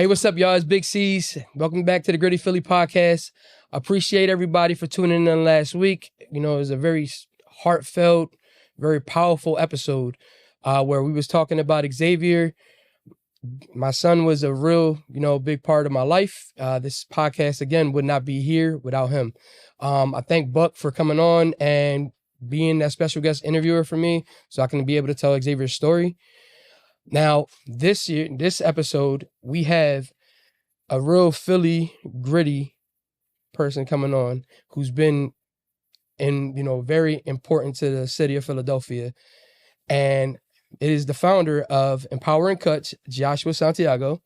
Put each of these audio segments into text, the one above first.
what's up, y'all? It's Big C's. Welcome back to the Gritty Philly podcast. Appreciate everybody for tuning in last week. You know, it was a very heartfelt, very powerful episode where we was talking about Xavier. My son was a real, big part of my life. This podcast, again, would not be here without him. I thank Buck for coming on and being that special guest interviewer for me so I can be able to tell Xavier's story. Now, this episode, we have a real Philly gritty person coming on who's been very important to the city of Philadelphia. And it is the founder of Empowering Cuts, Joshua Santiago.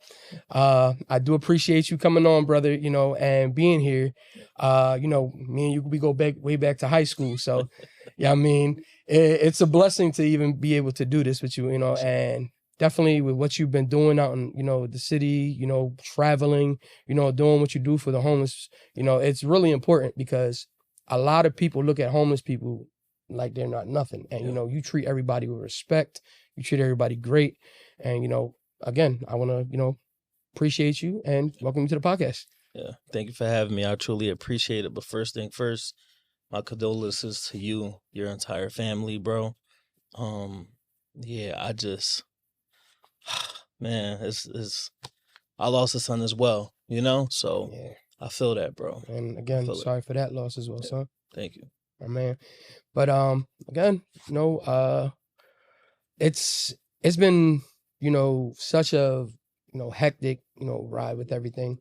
I do appreciate you coming on, brother, and being here. Me and you, we go way back to high school. So, yeah, I mean, it's a blessing to even be able to do this with you, and definitely with what you've been doing out in, the city, traveling, doing what you do for the homeless, it's really important because a lot of people look at homeless people like they're not nothing. And, you treat everybody with respect. You treat everybody great. And, again, I want to, appreciate you and welcome you to the podcast. Yeah. Thank you for having me. I truly appreciate it. But first thing first, my condolences to you, your entire family, bro. I just, man, I lost a son as well, so yeah. I feel that, bro. And again, sorry for that loss as well, son. Thank you. Oh, man. But again, it's been, such a, hectic, ride with everything,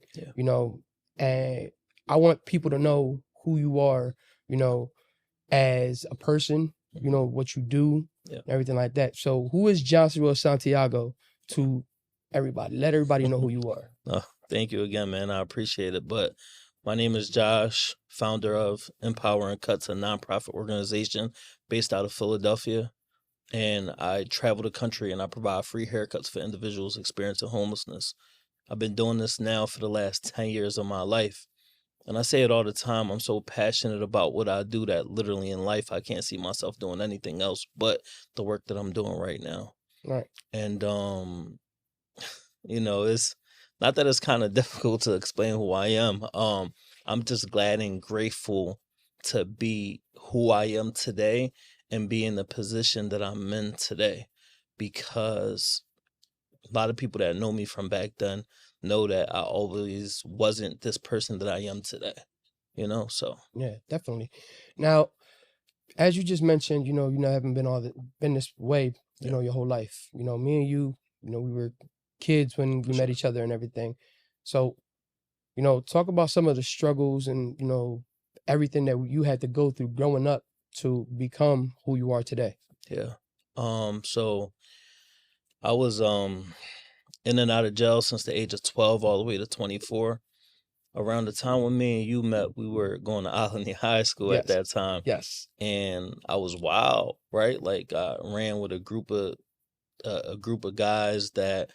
and I want people to know who you are, as a person, what you do, and everything like that. So who is Joshua Santiago to everybody? Let everybody know who you are. Thank you again, man. I appreciate it. But my name is Josh, founder of Empowering Cuts, a nonprofit organization based out of Philadelphia. And I travel the country and I provide free haircuts for individuals experiencing homelessness. I've been doing this now for the last 10 years of my life. And I say it all the time. I'm so passionate about what I do that literally in life, I can't see myself doing anything else but the work that I'm doing right now. Right. And, it's not that it's kind of difficult to explain who I am. I'm just glad and grateful to be who I am today and be in the position that I'm in today, because a lot of people that know me from back then know that I always wasn't this person that I am today, so. Yeah, definitely. Now, as you just mentioned, you haven't been this way, your whole life. Me and you, we were kids when we met each other and everything. So, talk about some of the struggles and, everything that you had to go through growing up to become who you are today. Yeah. So I was in and out of jail since the age of 12 all the way to 24. Around the time when me and you met, we were going to Alany High School at that time. Yes. And I was wild, right? Like I ran with a group of guys that,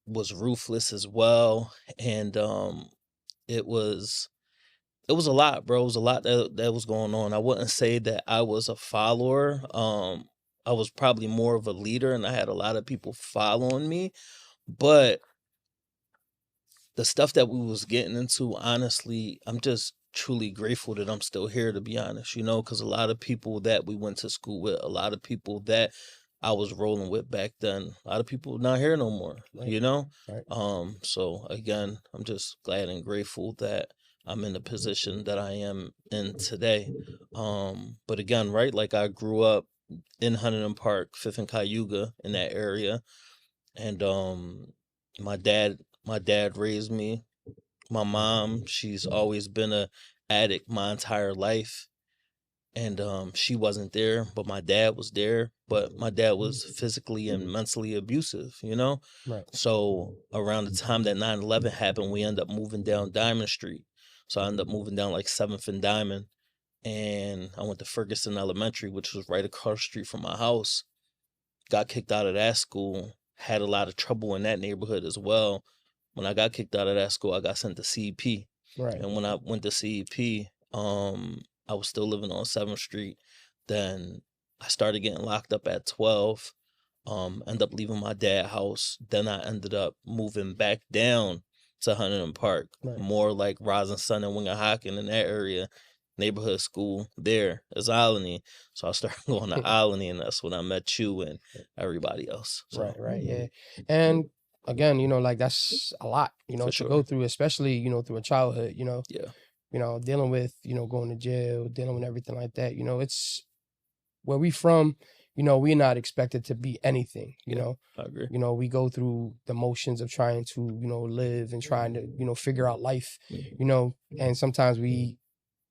was ruthless as well. And it was a lot, bro. It was a lot that was going on. I wouldn't say that I was a follower. I was probably more of a leader, and I had a lot of people following me. But the stuff that we was getting into, honestly, I'm just truly grateful that I'm still here, to be honest, because a lot of people that we went to school with, a lot of people that I was rolling with back then, a lot of people not here no more, Right. So again, I'm just glad and grateful that I'm in the position that I am in today. But again, right, like I grew up in Huntington Park, Fifth and Cayuga, in that area. And my dad raised me. My mom, she's always been a addict my entire life. And she wasn't there, but my dad was there. But my dad was physically and mentally abusive, Right. So around the time that 9/11 happened, we ended up moving down Diamond Street. So I ended up moving down like 7th and Diamond. And I went to Ferguson Elementary, which was right across the street from my house. Got kicked out of that school. Had a lot of trouble in that neighborhood as well. When I got kicked out of that school, I got sent to CEP. Right. And when I went to CEP, I was still living on 7th Street. Then I started getting locked up at 12. End up leaving my dad's house. Then I ended up moving back down to Huntington Park, Right. more like Rising Sun and Wingahocken in that area. Neighborhood school there is Alany. So I started going to Alany, and that's when I met you and everybody else. So, Right, yeah. And again, like that's a lot, For to go sure. through, especially, through a childhood, Yeah, dealing with, going to jail, dealing with everything like that. It's where we from, we're not expected to be anything, I agree. we go through the motions of trying to, live and trying to, figure out life, and sometimes we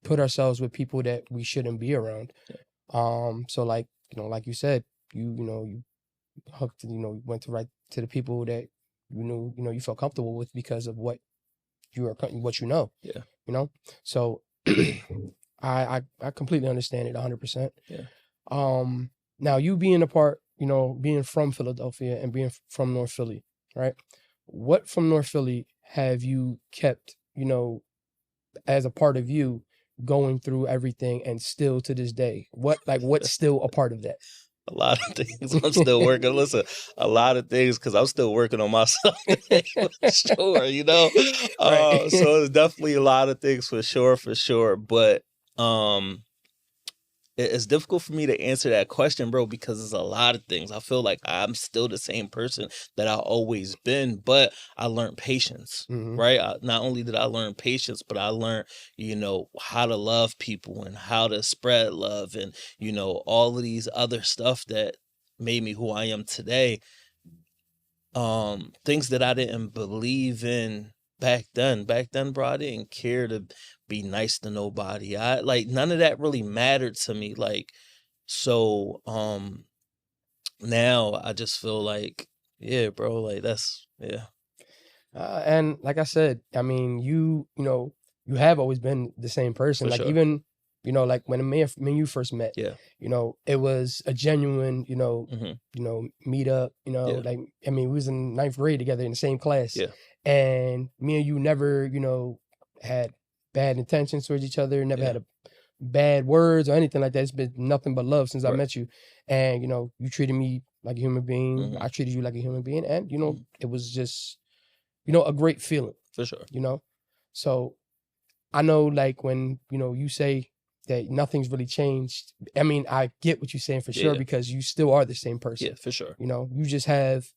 put ourselves with people that we shouldn't be around. So like, like you said, you hooked, went to right to the people that you knew, you felt comfortable with because of what what you know. Yeah. So I completely understand it 100%. Yeah. Now you being a part, being from Philadelphia and being from North Philly, right? What from North Philly have you kept, as a part of you going through everything and still to this day? What's still a part of that? A lot of things I'm still working. Listen, a lot of things because I'm still working on myself today, for sure. Right. So it's definitely a lot of things for sure. But it's difficult for me to answer that question, bro, because there's a lot of things. I feel like I'm still the same person that I've always been, but I learned patience, Mhm. right? Not only did I learn patience, but I learned, how to love people and how to spread love and, all of these other stuff that made me who I am today. Things that I didn't believe in back then. Back then, bro, I didn't care to be nice to nobody. I like none of that really mattered to me. So now I just feel like, yeah, bro, like that's yeah. And like I said, I mean, you have always been the same person. For Like sure. even, like when me and you first met, Yeah. it was a genuine, Hmm. meet up, Yeah. like, I mean, we was in ninth grade together in the same class. Yeah. And me and you never, had bad intentions towards each other, never Yeah. had a bad words or anything like that. It's been nothing but love since I Right. met you. And, you treated me like a human being. Hmm. I treated you like a human being. And, Mhm. it was just, a great feeling, For sure. So I know like when, you say that nothing's really changed. I mean, I get what you're saying for sure Yeah. because you still are the same person. Yeah, for sure. You just have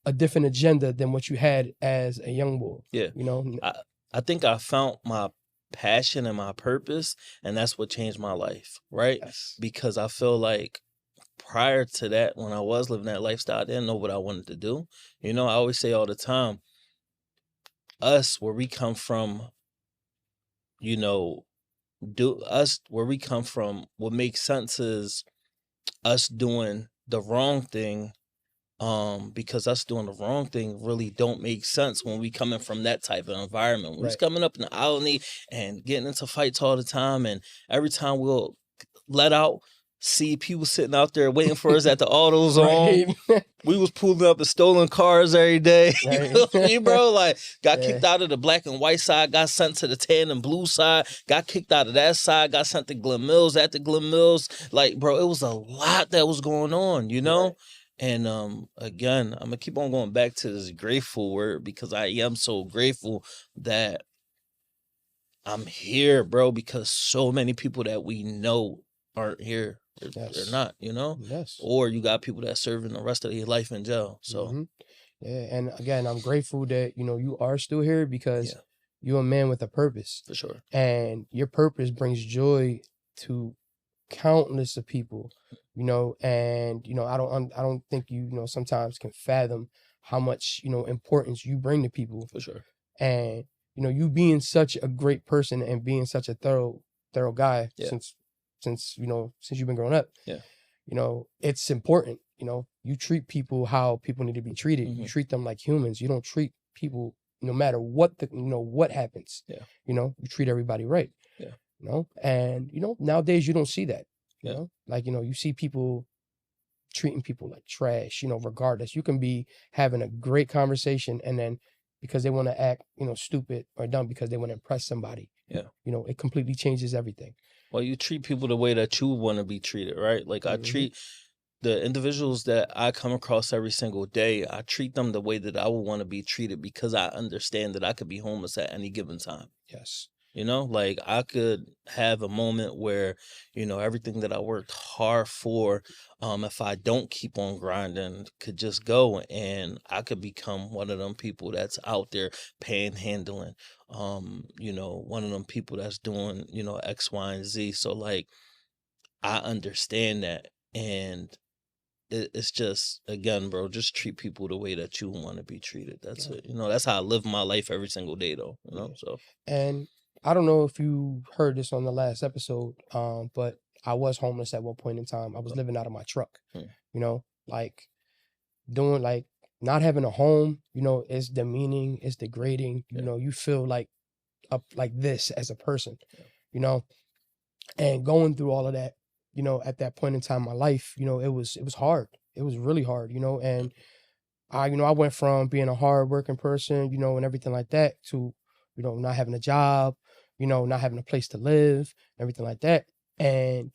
a different agenda than what you had as a young boy. Yeah. I think I found my passion and my purpose, and that's what changed my life, right? Yes. Because I feel like prior to that, when I was living that lifestyle, I didn't know what I wanted to do. I always say all the time, us where we come from, you know, do us where we come from, what makes sense is us doing the wrong thing. Because us doing the wrong thing really don't make sense when we coming from that type of environment. When we was Right. coming up in the colony and getting into fights all the time, and every time we'll let out, see people sitting out there waiting for us at the auto zone. Right. We was pulling up in stolen cars every day. You Right. feel me, bro? Like, got Yeah. kicked out of the black and white side, got sent to the tan and blue side, got kicked out of that side, got sent to Glen Mills at the Glen Mills. Like, bro, it was a lot that was going on, Right. And again, I'm gonna keep on going back to this grateful word because I am so grateful that I'm here, bro, because so many people that we know aren't here. They're Yes. not, Yes. Or you got people that serving the rest of their life in jail. So Mhm. Yeah, and again, I'm grateful that you are still here because yeah, you're a man with a purpose, for sure. and your purpose brings joy to countless of people. And I don't think sometimes can fathom how much importance you bring to people, For sure. and you being such a great person and being such a thorough guy Yeah. since you've been growing up. Yeah. It's important. You treat people how people need to be treated. You Mhm. treat them like humans. You don't treat people no matter what what happens. Yeah. You treat everybody right. Yeah. And nowadays you don't see that. Yeah. Like you see people treating people like trash. Regardless, you can be having a great conversation and then because they want to act stupid or dumb because they want to impress somebody. Yeah. It completely changes everything. Well, you treat people the way that you want to be treated, right? Like I Mhm. treat the individuals that I come across every single day, I treat them the way that I would want to be treated because I understand that I could be homeless at any given time. Yes. You know, like I could have a moment where, everything that I worked hard for, if I don't keep on grinding, could just go and I could become one of them people that's out there panhandling. One of them people that's doing, X, Y, and Z. So like I understand that. And it's just, again, bro, just treat people the way that you want to be treated. That's Yeah. it. That's how I live my life every single day though. Yeah. So And I don't know if you heard this on the last episode, but I was homeless at one point in time. I was living out of my truck, like doing like not having a home, it's demeaning, it's degrading, you feel like up like this as a person, you know, and going through all of that, at that point in time in my life, it was hard. It was really hard, and I went from being a hard working person, and everything like that to, not having a job, not having a place to live, everything like that. And,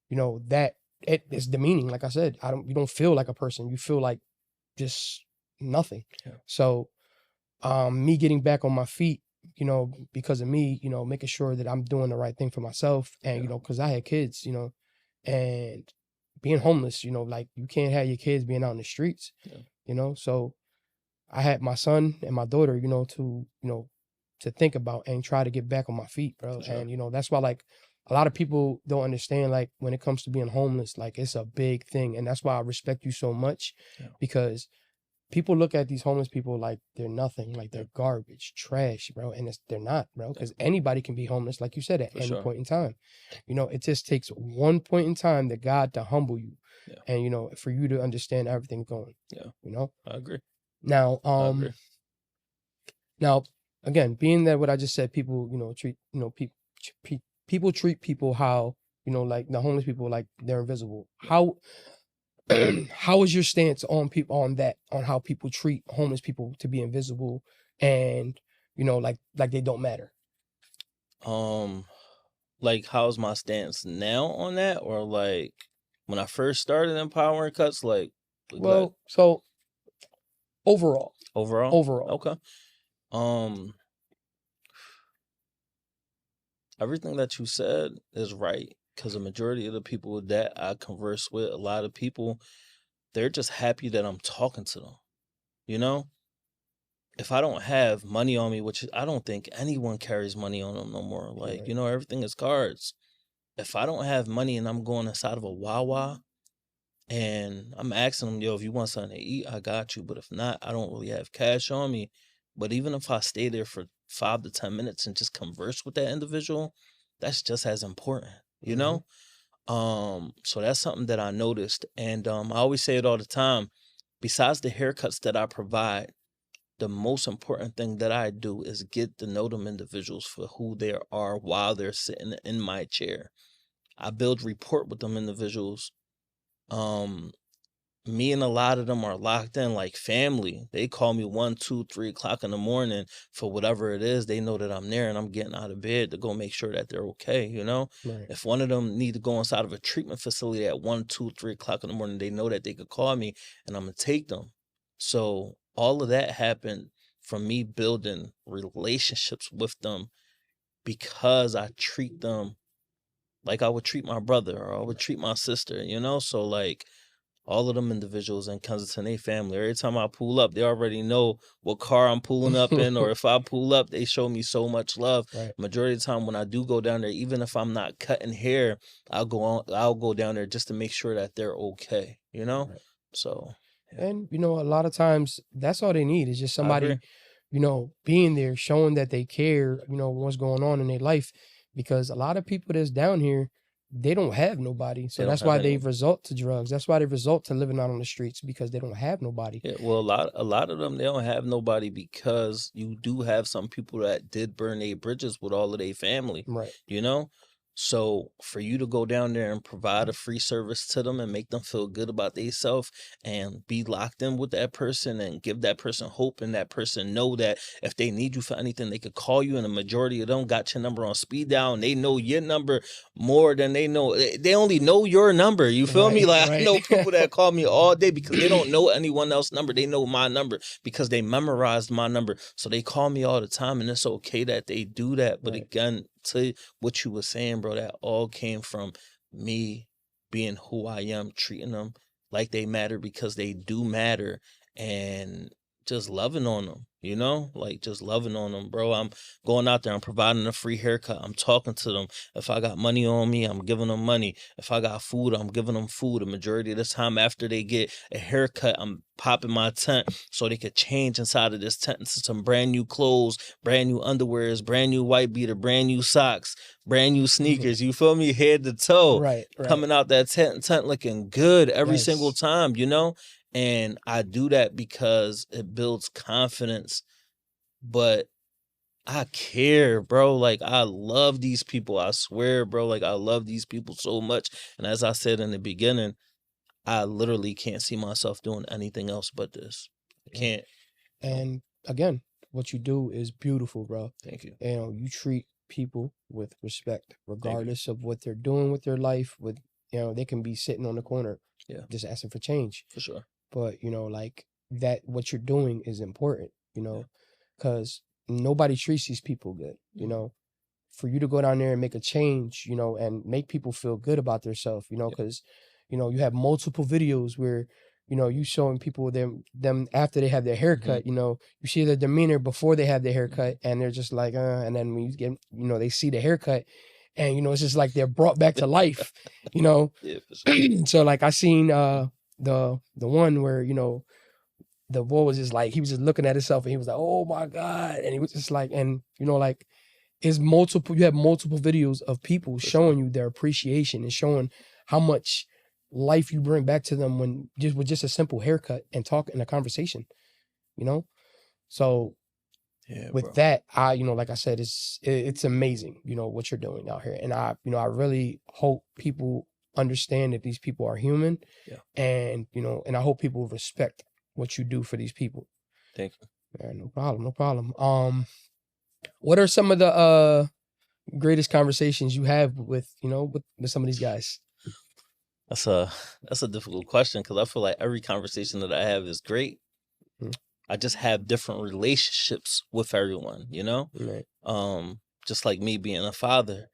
that it is demeaning. Like I said, you don't feel like a person. You feel like just nothing. Yeah. So, me getting back on my feet, because of me, making sure that I'm doing the right thing for myself and, cause I had kids, and being homeless, like you can't have your kids being out in the streets, so I had my son and my daughter, to think about and try to get back on my feet, bro. Sure. And, that's why like a lot of people don't understand, like when it comes to being homeless, like it's a big thing. And that's why I respect you so much because people look at these homeless people like they're nothing, like they're garbage, trash, bro. And they're not, bro, because anybody can be homeless, like you said, at any point in time. It just takes one point in time that God to humble you and, for you to understand everything going. I agree. Now, I agree. Now, again, being that what I just said, people, treat, people treat people how, like the homeless people, like they're invisible. How is your stance on people on that, on how people treat homeless people to be invisible and, like they don't matter? Like how's my stance now on that, or like when I first started empowering cuts, like Well, so overall. Okay. Everything that you said is right, because the majority of the people that I converse with, a lot of people, they're just happy that I'm talking to them. If I don't have money on me, which I don't think anyone carries money on them no more, like, Right. everything is cards. If I don't have money and I'm going inside of a Wawa and I'm asking them, yo, if you want something to eat, I got you. But if not, I don't really have cash on me. But even if I stay there for 5 to 10 minutes and just converse with that individual, that's just as important, you know? So that's something that I noticed. And I always say it all the time. Besides the haircuts that I provide, the most important thing that I do is get to know them individuals for who they are while they're sitting in my chair. I build rapport with them individuals. Me and a lot of them are locked in like family. They call me 1, 2, 3 o'clock in the morning for whatever it is. They know that I'm there and I'm getting out of bed to go make sure that they're okay. Right. If one of them need to go inside of a treatment facility at 1, 2, 3 o'clock in the morning, they know that they could call me and I'm gonna take them. So all of that happened from me building relationships with them because I treat them like I would treat my brother or I would treat my sister, So like all of them individuals in Kensington, they family. Every time I pull up, they already know what car I'm pulling up in, or if I pull up, they show me so much love. Right. Majority of the time when I do go down there, even if I'm not cutting hair, I'll go down there just to make sure that they're okay, Right. So And, a lot of times that's all they need is just I agree. somebody, being there, showing that they care, what's going on in their life. Because a lot of people that's down here, they don't have nobody. So They don't that's have why they anyone. resort to drugs. That's why they resort to living out on the streets because they don't have nobody. Yeah, well, a lot of them, they don't have nobody because you do have some people that did burn their bridges with all of their family, Right. So for you to go down there and provide a free service to them and make them feel good about themselves and be locked in with that person and give that person hope and that person know that if they need you for anything, they could call you, and the majority of them got your number on speed dial and they know your number more than they only know your number. You feel me? Right, Like I right. know people that call me all day because they don't know anyone else's number. They know my number because they memorized my number. So they call me all the time, and it's okay that they do that. But Right. again, to what you were saying, bro, that all came from me being who I am, treating them like they matter because they do matter, and just loving on them, like just loving on them, bro. I'm going out there, I'm providing a free haircut, I'm talking to them. If I got money on me, I'm giving them money. If I got food, I'm giving them food. The majority of the time after they get a haircut, I'm popping my tent so they could change inside of this tent into some brand new clothes, brand new underwears, brand new white beater, brand new socks, brand new sneakers. You feel me? Head to toe. Right, right. Coming out that tent looking good every single Yes. time, And I do that because it builds confidence. But I care, bro. Like, I love these people. I swear, bro. Like, I love these people so much. And as I said in the beginning, I literally can't see myself doing anything else but this. I Yeah. can't. And again, what you do is beautiful, bro. Thank you. You treat people with respect, regardless of what they're doing with their life. They can be sitting on the corner, Yeah. just asking for change. For sure. But like that, what you're doing is important. Because nobody treats these people good. For you to go down there and make a change, and make people feel good about themselves. Because you have multiple videos where you showing people them after they have their haircut. You see their demeanor before they have their haircut, and they're just like, and then when you get, they see the haircut, and it's just like they're brought back to life. Yeah, for sure. So like I seen the one where the boy was just like, he was just looking at himself and he was like, oh my God, and he was just like, and like you have multiple videos of people showing you their appreciation and showing how much life you bring back to them with just a simple haircut and talk in a conversation, so Yeah, with bro. that, I like I said, it's amazing what you're doing out here, and I really hope people understand that these people are human. Yeah. And and I hope people respect what you do for these people. Thank you. Yeah, no problem. What are some of the greatest conversations you have with with some of these guys? That's a difficult question because I feel like every conversation that I have is great. I just have different relationships with everyone, Right. Just like me being a father.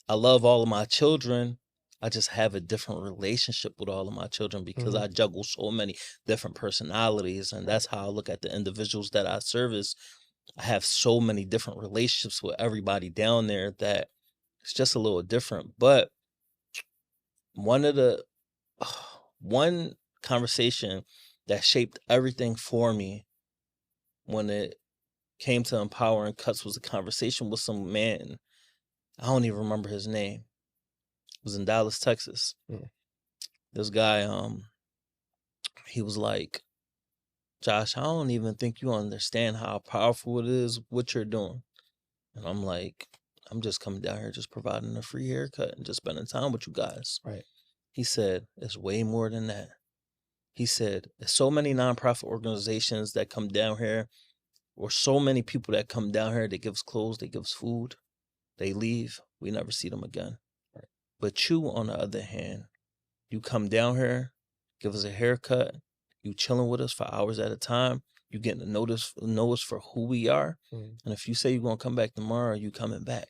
I love all of my children. I just have a different relationship with all of my children because I juggle so many different personalities, and that's how I look at the individuals that I service. I have so many different relationships with everybody down there that it's just a little different. But one conversation that shaped everything for me when it came to empowering cuts was a conversation with some man. I don't even remember his name. It was in Dallas, Texas. This guy, he was like, Josh, I don't even think you understand how powerful it is what you're doing. And I'm like, I'm just coming down here just providing a free haircut and just spending time with you guys. Right. He said, it's way more than that. He said, there's so many nonprofit organizations that come down here, or so many people that come down here, they give us clothes, they give us food, they leave, we never see them again. Right. But you, on the other hand, you come down here, give us a haircut, you chilling with us for hours at a time, you getting to know us for who we are. And if you say you're going to come back tomorrow, you coming back,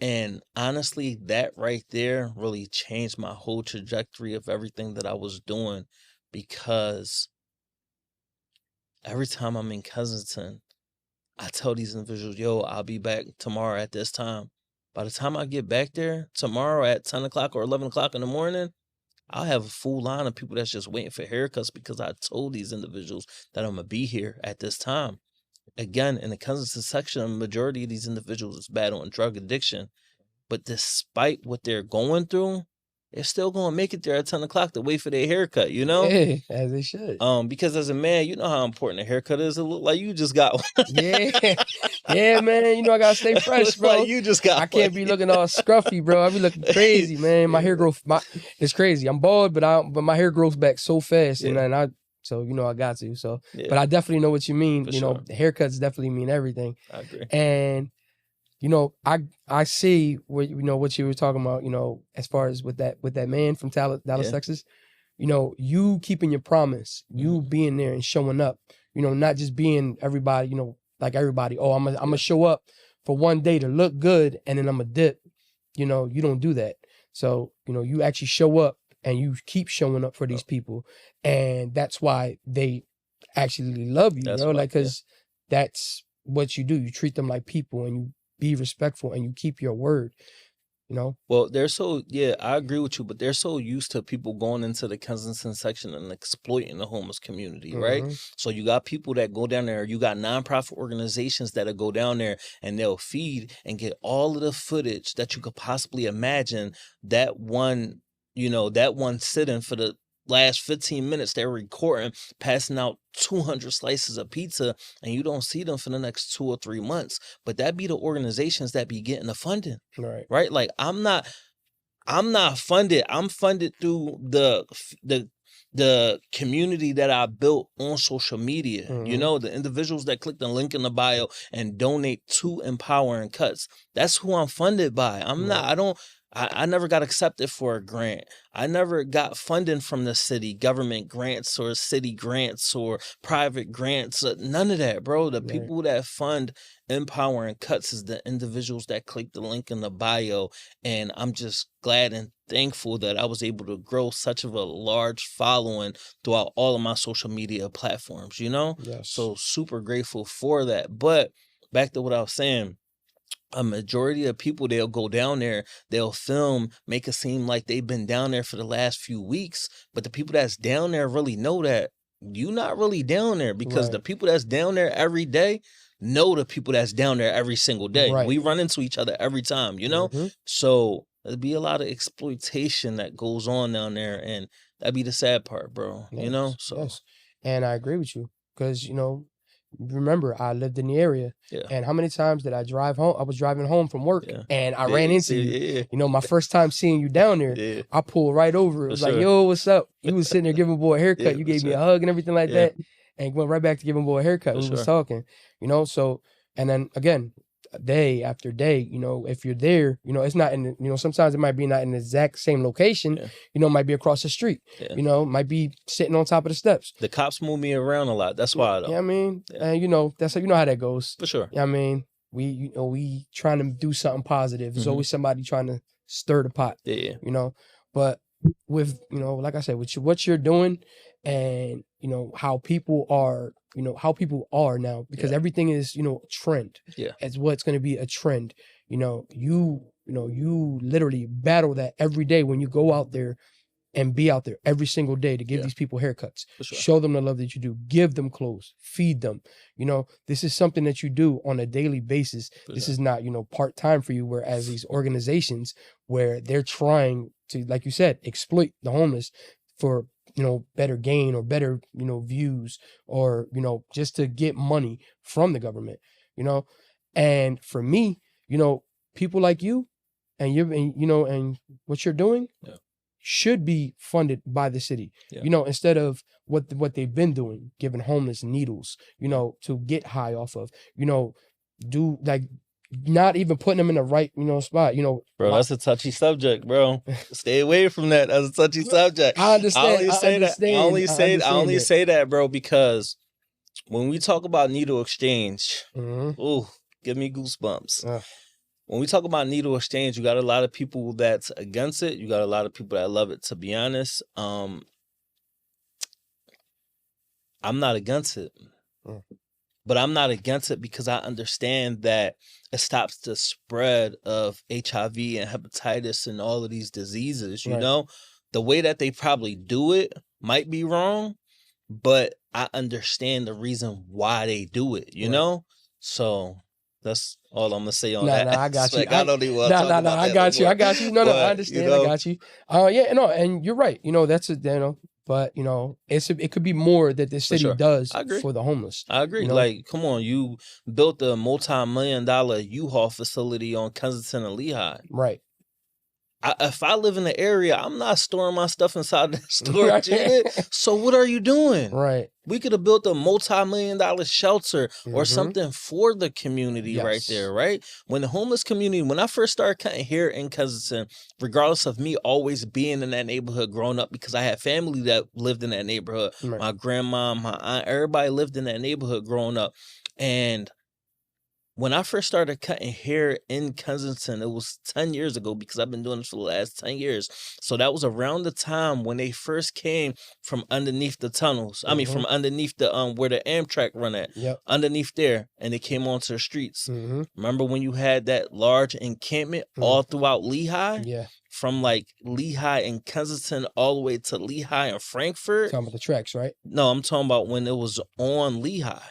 And honestly, that right there really changed my whole trajectory of everything that I was doing, because every time I'm in Kensington, I tell these individuals, yo, I'll be back tomorrow at this time. By the time I get back there tomorrow at 10 o'clock or 11 o'clock in the morning, I'll have a full line of people that's just waiting for haircuts because I told these individuals that I'm going to be here at this time. Again, in the Kensington section, the majority of these individuals is battling drug addiction. But despite what they're going through, they're still gonna make it there at 10 o'clock to wait for their haircut, Yeah, as they should. Because as a man, you know how important a haircut is. It look like you just got one. Yeah, yeah, man. You know I gotta stay It fresh, looks bro. like you just got I can't be looking all scruffy, bro. I be looking crazy, man. My hair growth, it's crazy. I'm bald, but my hair grows back so fast, and then so I got to. So, but I definitely know what you mean. For you know, haircuts definitely mean everything. I agree. And I see what what you were talking about. As far as with that man from Dallas, Texas. You keeping your promise, you being there and showing up. Not just being everybody. Like everybody. Oh, I'm gonna show up for one day to look good, and then I'm gonna dip. You don't do that. So you actually show up and you keep showing up for these people, and that's why they actually love you, bro. Like, cause that's what you do. You treat them like people, and you be respectful, and you keep your word. Well, they're so I agree with you, but they're so used to people going into the Kensington section and exploiting the homeless community, right? So you got people that go down there, you got nonprofit organizations that'll go down there and they'll feed and get all of the footage that you could possibly imagine. That one sitting for the last 15 minutes they're recording, passing out 200 slices of pizza, and you don't see them for the next 2 or 3 months. But that be the organizations that be getting the funding, right? Like I'm not funded. I'm funded through the community that I built on social media. The individuals that click the link in the bio and donate to Empowering Cuts. That's who I'm funded by. I never got accepted for a grant. I never got funding from the city, government grants or city grants or private grants. None of that, bro. The people that fund Empowering Cuts is the individuals that click the link in the bio. And I'm just glad and thankful that I was able to grow such of a large following throughout all of my social media platforms, Yes. So super grateful for that. But back to what I was saying. A majority of people, they'll go down there, they'll film, make it seem like they've been down there for the last few weeks. But the people that's down there really know that you're not really down there, because the people that's down there every day know the people that's down there every single day. We run into each other every time, So there'll be a lot of exploitation that goes on down there, and that'd be the sad part, bro. So and I agree with you, because remember, I lived in the area, and how many times did I drive home? I was driving home from work, and I ran into you. My first time seeing you down there, I pulled right over. It was like, yo, what's up? You was sitting there giving boy a haircut. You gave me a hug and everything like that, and went right back to giving boy a haircut. We was talking, So, and then again, day after day, if you're there, it's not in sometimes it might be not in the exact same location, it might be across the street, might be sitting on top of the steps. The cops move me around a lot. That's why, though. Yeah, I mean, and that's how that goes. For sure. Yeah, I mean, we trying to do something positive. There's always somebody trying to stir the pot. Yeah. But with like I said, with what you're doing, and how people are, now, because everything is trend. Yeah. It's what's going to be a trend. You literally battle that every day when you go out there and be out there every single day to give these people haircuts, show them the love that you do, give them clothes, feed them. This is something that you do on a daily basis. This is not, part-time for you, whereas these organizations where they're trying to, like you said, exploit the homeless for, better gain or better, views, or, just to get money from the government, and for me, people like you and and what you're doing, should be funded by the city, instead of what they've been doing, giving homeless needles, to get high off of, do like not even putting them in the right, spot, Bro, that's a touchy subject, bro. Stay away from that. That's a touchy subject. I understand. I only say that, bro, because when we talk about needle exchange, ooh, give me goosebumps. When we talk about needle exchange, you got a lot of people that's against it. You got a lot of people that love it, to be honest. I'm not against it. But I'm not against it because I understand that it stops the spread of HIV and hepatitis and all of these diseases, you know? The way that they probably do it might be wrong, but I understand the reason why they do it, you know? So That's all I'm gonna say on Nah, that I got you. aspect. I don't even want to Nah, talk about I that no got you. more. I got you. No, I But understand. I got you. Yeah, no, and you're right. That's but it could be more that the for city sure, does I agree. for the homeless. I agree. Like, come on, you built a multi-million-dollar U-Haul facility on Kensington and Lehigh. Right. If I live in the area, I'm not storing my stuff inside the storage unit. So what are you doing? Right. We could have built a multi-million-dollar shelter or Mhm. something for the community right there, right? When the homeless community, when I first started cutting here in Kensington, regardless of me always being in that neighborhood growing up, because I had family that lived in that neighborhood, Right. my grandma, my aunt, everybody lived in that neighborhood growing up. And when I first started cutting hair in Kensington, it was 10 years ago because I've been doing this for the last 10 years. So that was around the time when they first came from underneath the tunnels. I mean, from underneath the where the Amtrak run at. Yep. Underneath there, and they came onto the streets. Mhm. Remember when you had that large encampment all throughout Lehigh? Yeah. From like Lehigh and Kensington all the way to Lehigh and Frankfurt. Talking about the tracks, right? No, I'm talking about when it was on Lehigh.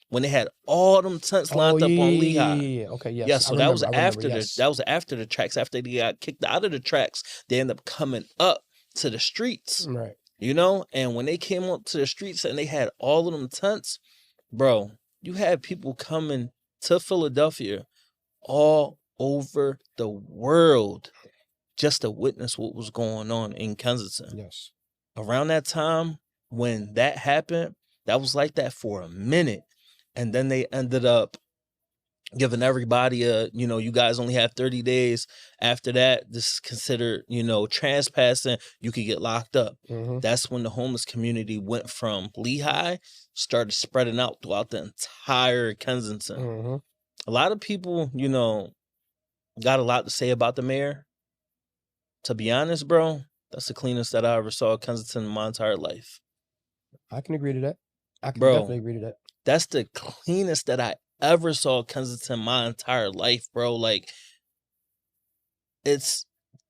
When they had all them tents lined up on Lehigh. Yeah. Okay, yes. Yeah, so I that was remember, after yes. that was after the tracks. After they got kicked out of the tracks, they ended up coming up to the streets. Right. And when they came up to the streets and they had all of them tents, bro, you had people coming to Philadelphia all over the world just to witness what was going on in Kensington. Yes. Around that time when that happened, that was like that for a minute. And then they ended up giving everybody you guys only have 30 days. After that, this is considered, trespassing. You could get locked up. That's when the homeless community went from Lehigh, started spreading out throughout the entire Kensington. A lot of people, got a lot to say about the mayor. To be honest, bro, that's the cleanest that I ever saw Kensington in my entire life. I can agree to that. I can Bro, definitely agree to that. That's the cleanest that I ever saw Kensington my entire life, bro. Like, it's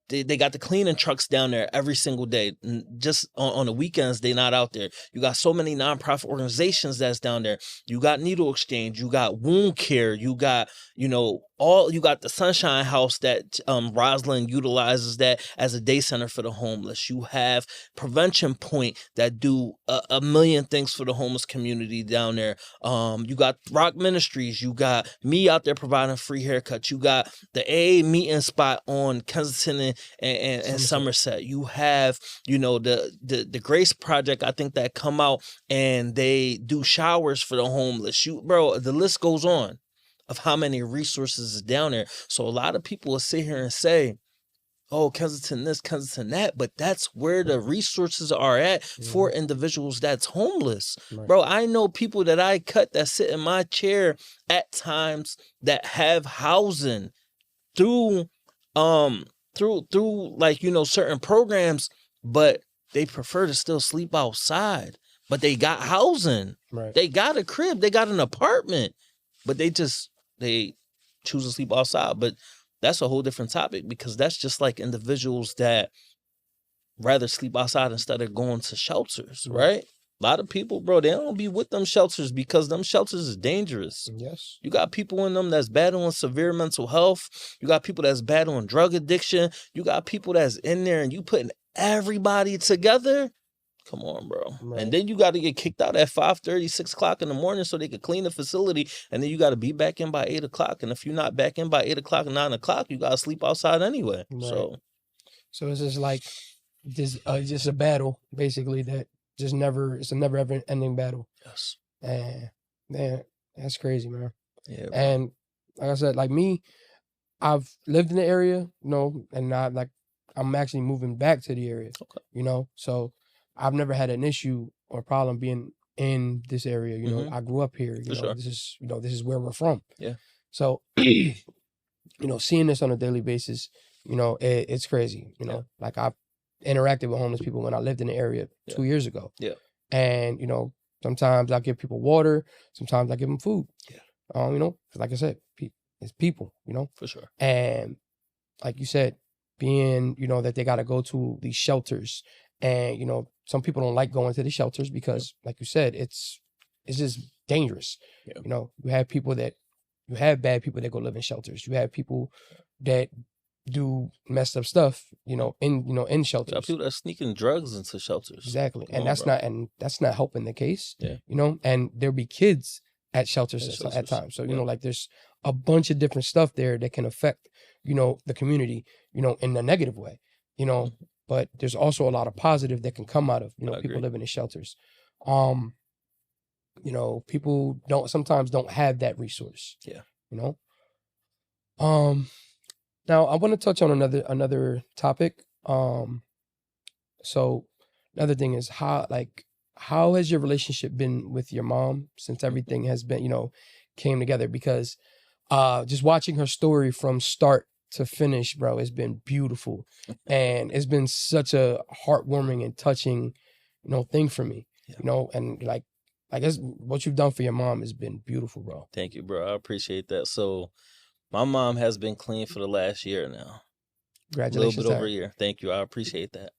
they got the cleaning trucks down there every single day. Just on the weekends, they not out there. You got so many nonprofit organizations that's down there. You got Needle Exchange, you got Wound Care, you got, you got the Sunshine House that Roslyn utilizes that as a day center for the homeless. You have Prevention Point that do a million things for the homeless community down there. You got Rock Ministries. You got me out there providing free haircuts. You got the AA meeting spot on Kensington and Somerset. You have, the Grace Project, I think, that come out and they do showers for the homeless. Bro, the list goes on of how many resources is down there. So a lot of people will sit here and say, oh, Kensington this, Kensington that, but that's where the resources are at for individuals that's homeless. Right. Bro, I know people that I cut that sit in my chair at times that have housing through like, certain programs, but they prefer to still sleep outside. But they got housing. Right. They got a crib, they got an apartment, but they choose to sleep outside. But that's a whole different topic, because that's just like individuals that rather sleep outside instead of going to shelters, right? A lot of people, bro, they don't be with them shelters because them shelters is dangerous. Yes. You got people in them that's battling severe mental health. You got people that's battling drug addiction. You got people that's in there and you putting everybody together. Come on, bro. Right. And then you got to get kicked out at 5:30, 6 o'clock in the morning so they could clean the facility. And then you got to be back in by 8 o'clock. And if you're not back in by 8 o'clock, 9 o'clock, you got to sleep outside anyway. Right. So it's just like just a battle, basically, that it's a never ever ending battle. Yes. And man, that's crazy, man. Yeah. Bro. And like I said, like me, I've lived in the area, and I'm actually moving back to the area. Okay. So I've never had an issue or problem being in this area. I grew up here. Sure. This is where we're from. Yeah. So seeing this on a daily basis, it's crazy. Like I've interacted with homeless people when I lived in the area 2 years ago. Yeah. And sometimes I give people water, sometimes I give them food. Yeah. 'Cause like I said, it's people. For sure. And like you said, being that they got to go to these shelters, and some people don't like going to the shelters because, like you said, it's just dangerous. Yeah. You have people that You have bad people that go live in shelters. You have people that do messed up stuff, in Got shelters. people that are sneaking drugs into shelters. Exactly. Come And on, that's bro. that's not helping the case. Yeah. And there'll be kids at shelters At at shelters. times. So, Yeah. like there's a bunch of different stuff there that can affect, the community, in a negative way, Mhm. but there's also a lot of positive that can come out of, I people agree. living in shelters. People sometimes don't have that resource. Yeah. Now I want to touch on another topic. So another thing is how has your relationship been with your mom since everything has been, came together? Because just watching her story from start to finish, bro, it's been beautiful. And it's been such a heartwarming and touching, thing for me. Yeah. And like what you've done for your mom has been beautiful, bro. Thank you, bro. I appreciate that. So my mom has been clean for the last year now. A little Congratulations bit to over her. a year. Thank you. I appreciate that.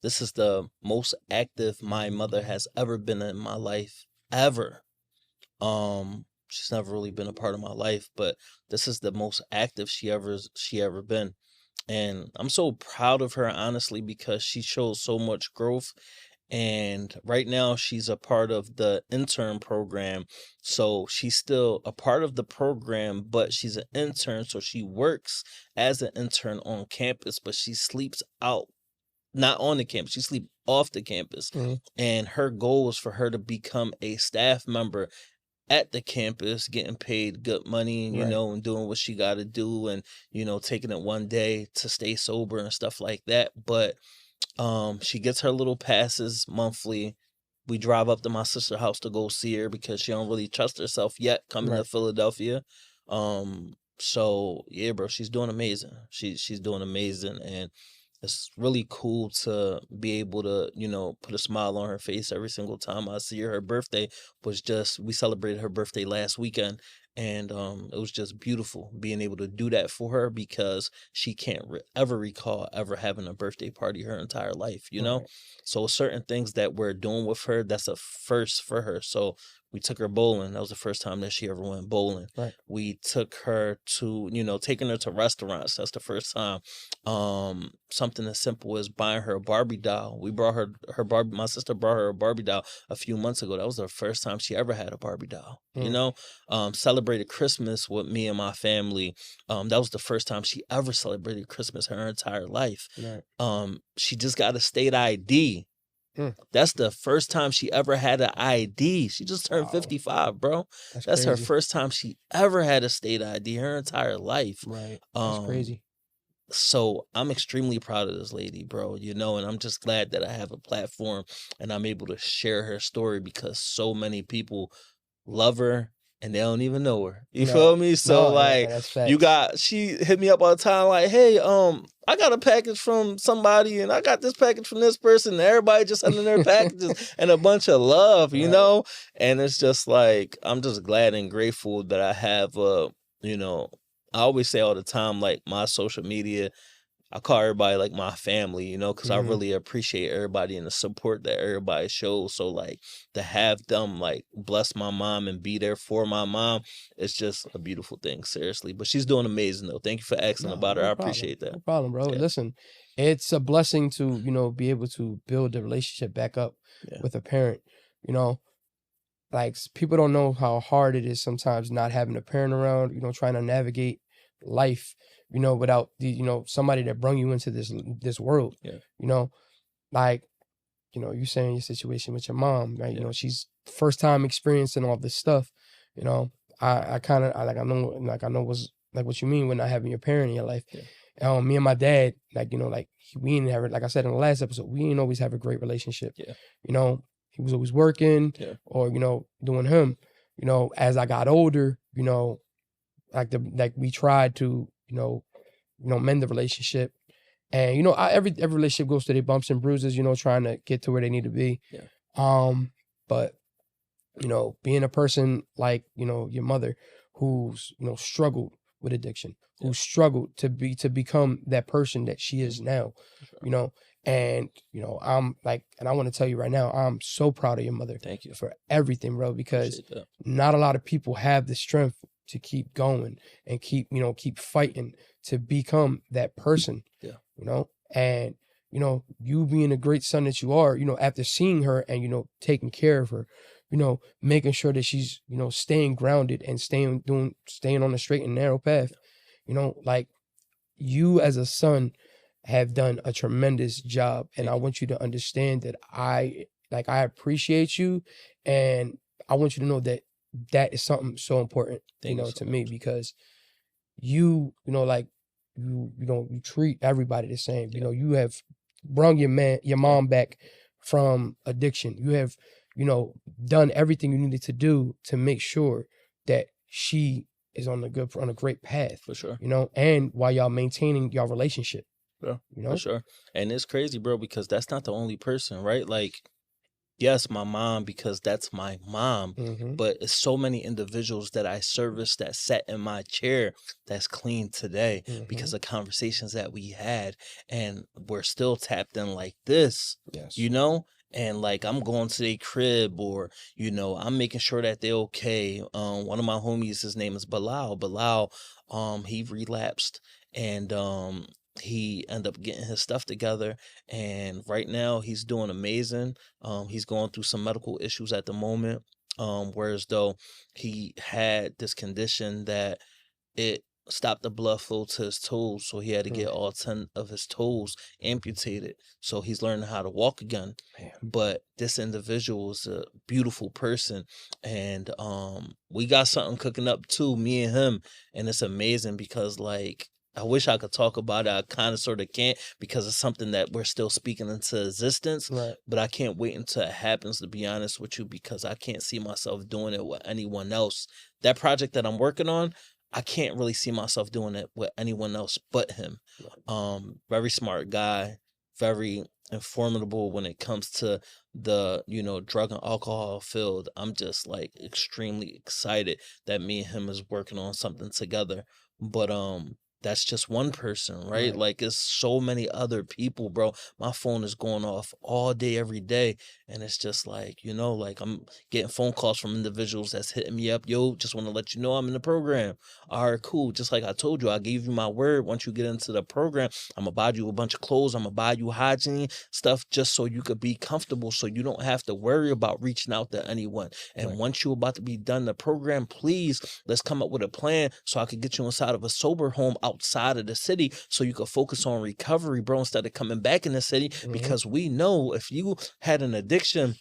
This is the most active my mother has ever been in my life, ever. She's never really been a part of my life, but this is the most active she ever been. And I'm so proud of her, honestly, because she shows so much growth. And right now she's a part of the intern program. So she's still a part of the program, but she's an intern. So she works as an intern on campus, but she sleeps out, not on the campus. She sleeps off the campus. Mhm. And her goal is for her to become a staff member at the campus, getting paid good money, Right. and doing what she got to do, and taking it one day to stay sober and stuff like that. But she gets her little passes monthly. We drive up to my sister's house to go see her because she don't really trust herself yet coming to Right. Philadelphia. So yeah, bro, she's doing amazing. She's doing amazing, and it's really cool to be able to, put a smile on her face every single time I see her. Her birthday we celebrated her birthday last weekend, and it was just beautiful being able to do that for her because she can't ever recall ever having a birthday party her entire life, Right. So certain things that we're doing with her, that's a first for her. So we took her bowling. That was the first time that she ever went bowling. Right. We took her to, taking her to restaurants. That's the first time. Something as simple as buying her a Barbie doll. We brought her Barbie. My sister brought her a Barbie doll a few months ago. That was the first time she ever had a Barbie doll. Celebrated Christmas with me and my family. That was the first time she ever celebrated Christmas her entire life. Right. She just got a state ID. That's the first time she ever had an ID. She just turned Wow. 55, bro. crazy. That's her first time she ever had a state ID her entire life. Right. That's crazy. So I'm extremely proud of this lady, bro, and I'm just glad that I have a platform and I'm able to share her story because so many people love her and they don't even know her. You feel me? So that's facts. she hit me up all the time like, hey, I got a package from somebody and I got this package from this person and everybody just sending their packages and a bunch of love, Right. And it's just like, I'm just glad and grateful that I have, I always say all the time, like my social media, I call everybody like my family, because I Mhm. really appreciate everybody and the support that everybody shows. So like to have them like bless my mom and be there for my mom, it's just a beautiful thing, seriously. But she's doing amazing though. Thank you for asking about her. No I problem. appreciate that. No problem, bro. Yeah. Listen, it's a blessing to, be able to build the relationship back up Yeah. with a parent. Like people don't know how hard it is sometimes not having a parent around, trying to navigate life, without somebody that brought you into this world. Yeah. Like, you saying your situation with your mom, right? Yeah. She's first time experiencing all this stuff. I kind of I know what's like what you mean when not having your parent in your life. Yeah. Me and my dad, we didn't have, like I said in the last episode, we didn't always have a great relationship. Yeah. He was always working, Yeah. or doing him. As I got older, we tried to mend the relationship, and every relationship goes through their bumps and bruises, trying to get to where they need to be. Yeah. But being a person like your mother, who's struggled with addiction, who struggled to become that person that she is now, and I'm like, and I want to tell you right now, I'm so proud of your mother. Thank you for everything, bro, because Appreciate that. not a lot of people have the strength to keep going and keep fighting to become that person. Yeah. And you being a great son that you are, after seeing her and taking care of her, making sure that she's staying grounded and staying on the straight and narrow path. Like, you as a son have done a tremendous job, and I want you to understand that I appreciate you, and I want you to know that that is something so important, Thank you so to me, much. because you treat everybody the same. Yeah. You have brung your mom back from addiction. You have, done everything you needed to do to make sure that she is on a great path. For sure. And while y'all maintaining your relationship. Yeah, for sure. And it's crazy, bro, because that's not the only person, right? Like, yes, my mom, because that's my mom, but it's so many individuals that I service that sat in my chair that's clean today because of conversations that we had, and we're still tapped in like this, Yes. And like, I'm going to their crib, or I'm making sure that they're okay. One of my homies, his name is Bilal. He relapsed, and he ended up getting his stuff together, and right now he's doing amazing. He's going through some medical issues at the moment, whereas though he had this condition that it stopped the blood flow to his toes, so he had to get all 10 of his toes amputated. So he's learning how to walk again. Man. But this individual is a beautiful person, and we got something cooking up too, me and him, and it's amazing because, like, I wish I could talk about it. I kind of sort of can't, because it's something that we're still speaking into existence. Right. But I can't wait until it happens, to be honest with you, because I can't see myself doing it with anyone else. That project that I'm working on, I can't really see myself doing it with anyone else but him. Very smart guy, very informative when it comes to the drug and alcohol field. I'm just like extremely excited that me and him is working on something together. But that's just one person, right? Right. Like, it's so many other people, bro. My phone is going off all day, every day. And it's just like, like, I'm getting phone calls from individuals that's hitting me up. Yo, just want to let you know I'm in the program. All right, cool. Just like I told you, I gave you my word. Once you get into the program, I'm going to buy you a bunch of clothes. I'm going to buy you hygiene stuff just so you could be comfortable, so you don't have to worry about reaching out to anyone. And Right. once you're about to be done the program, please, let's come up with a plan so I could get you inside of a sober home outside of the city, so you could focus on recovery, bro, instead of coming back in the city. Because we know if you had an addiction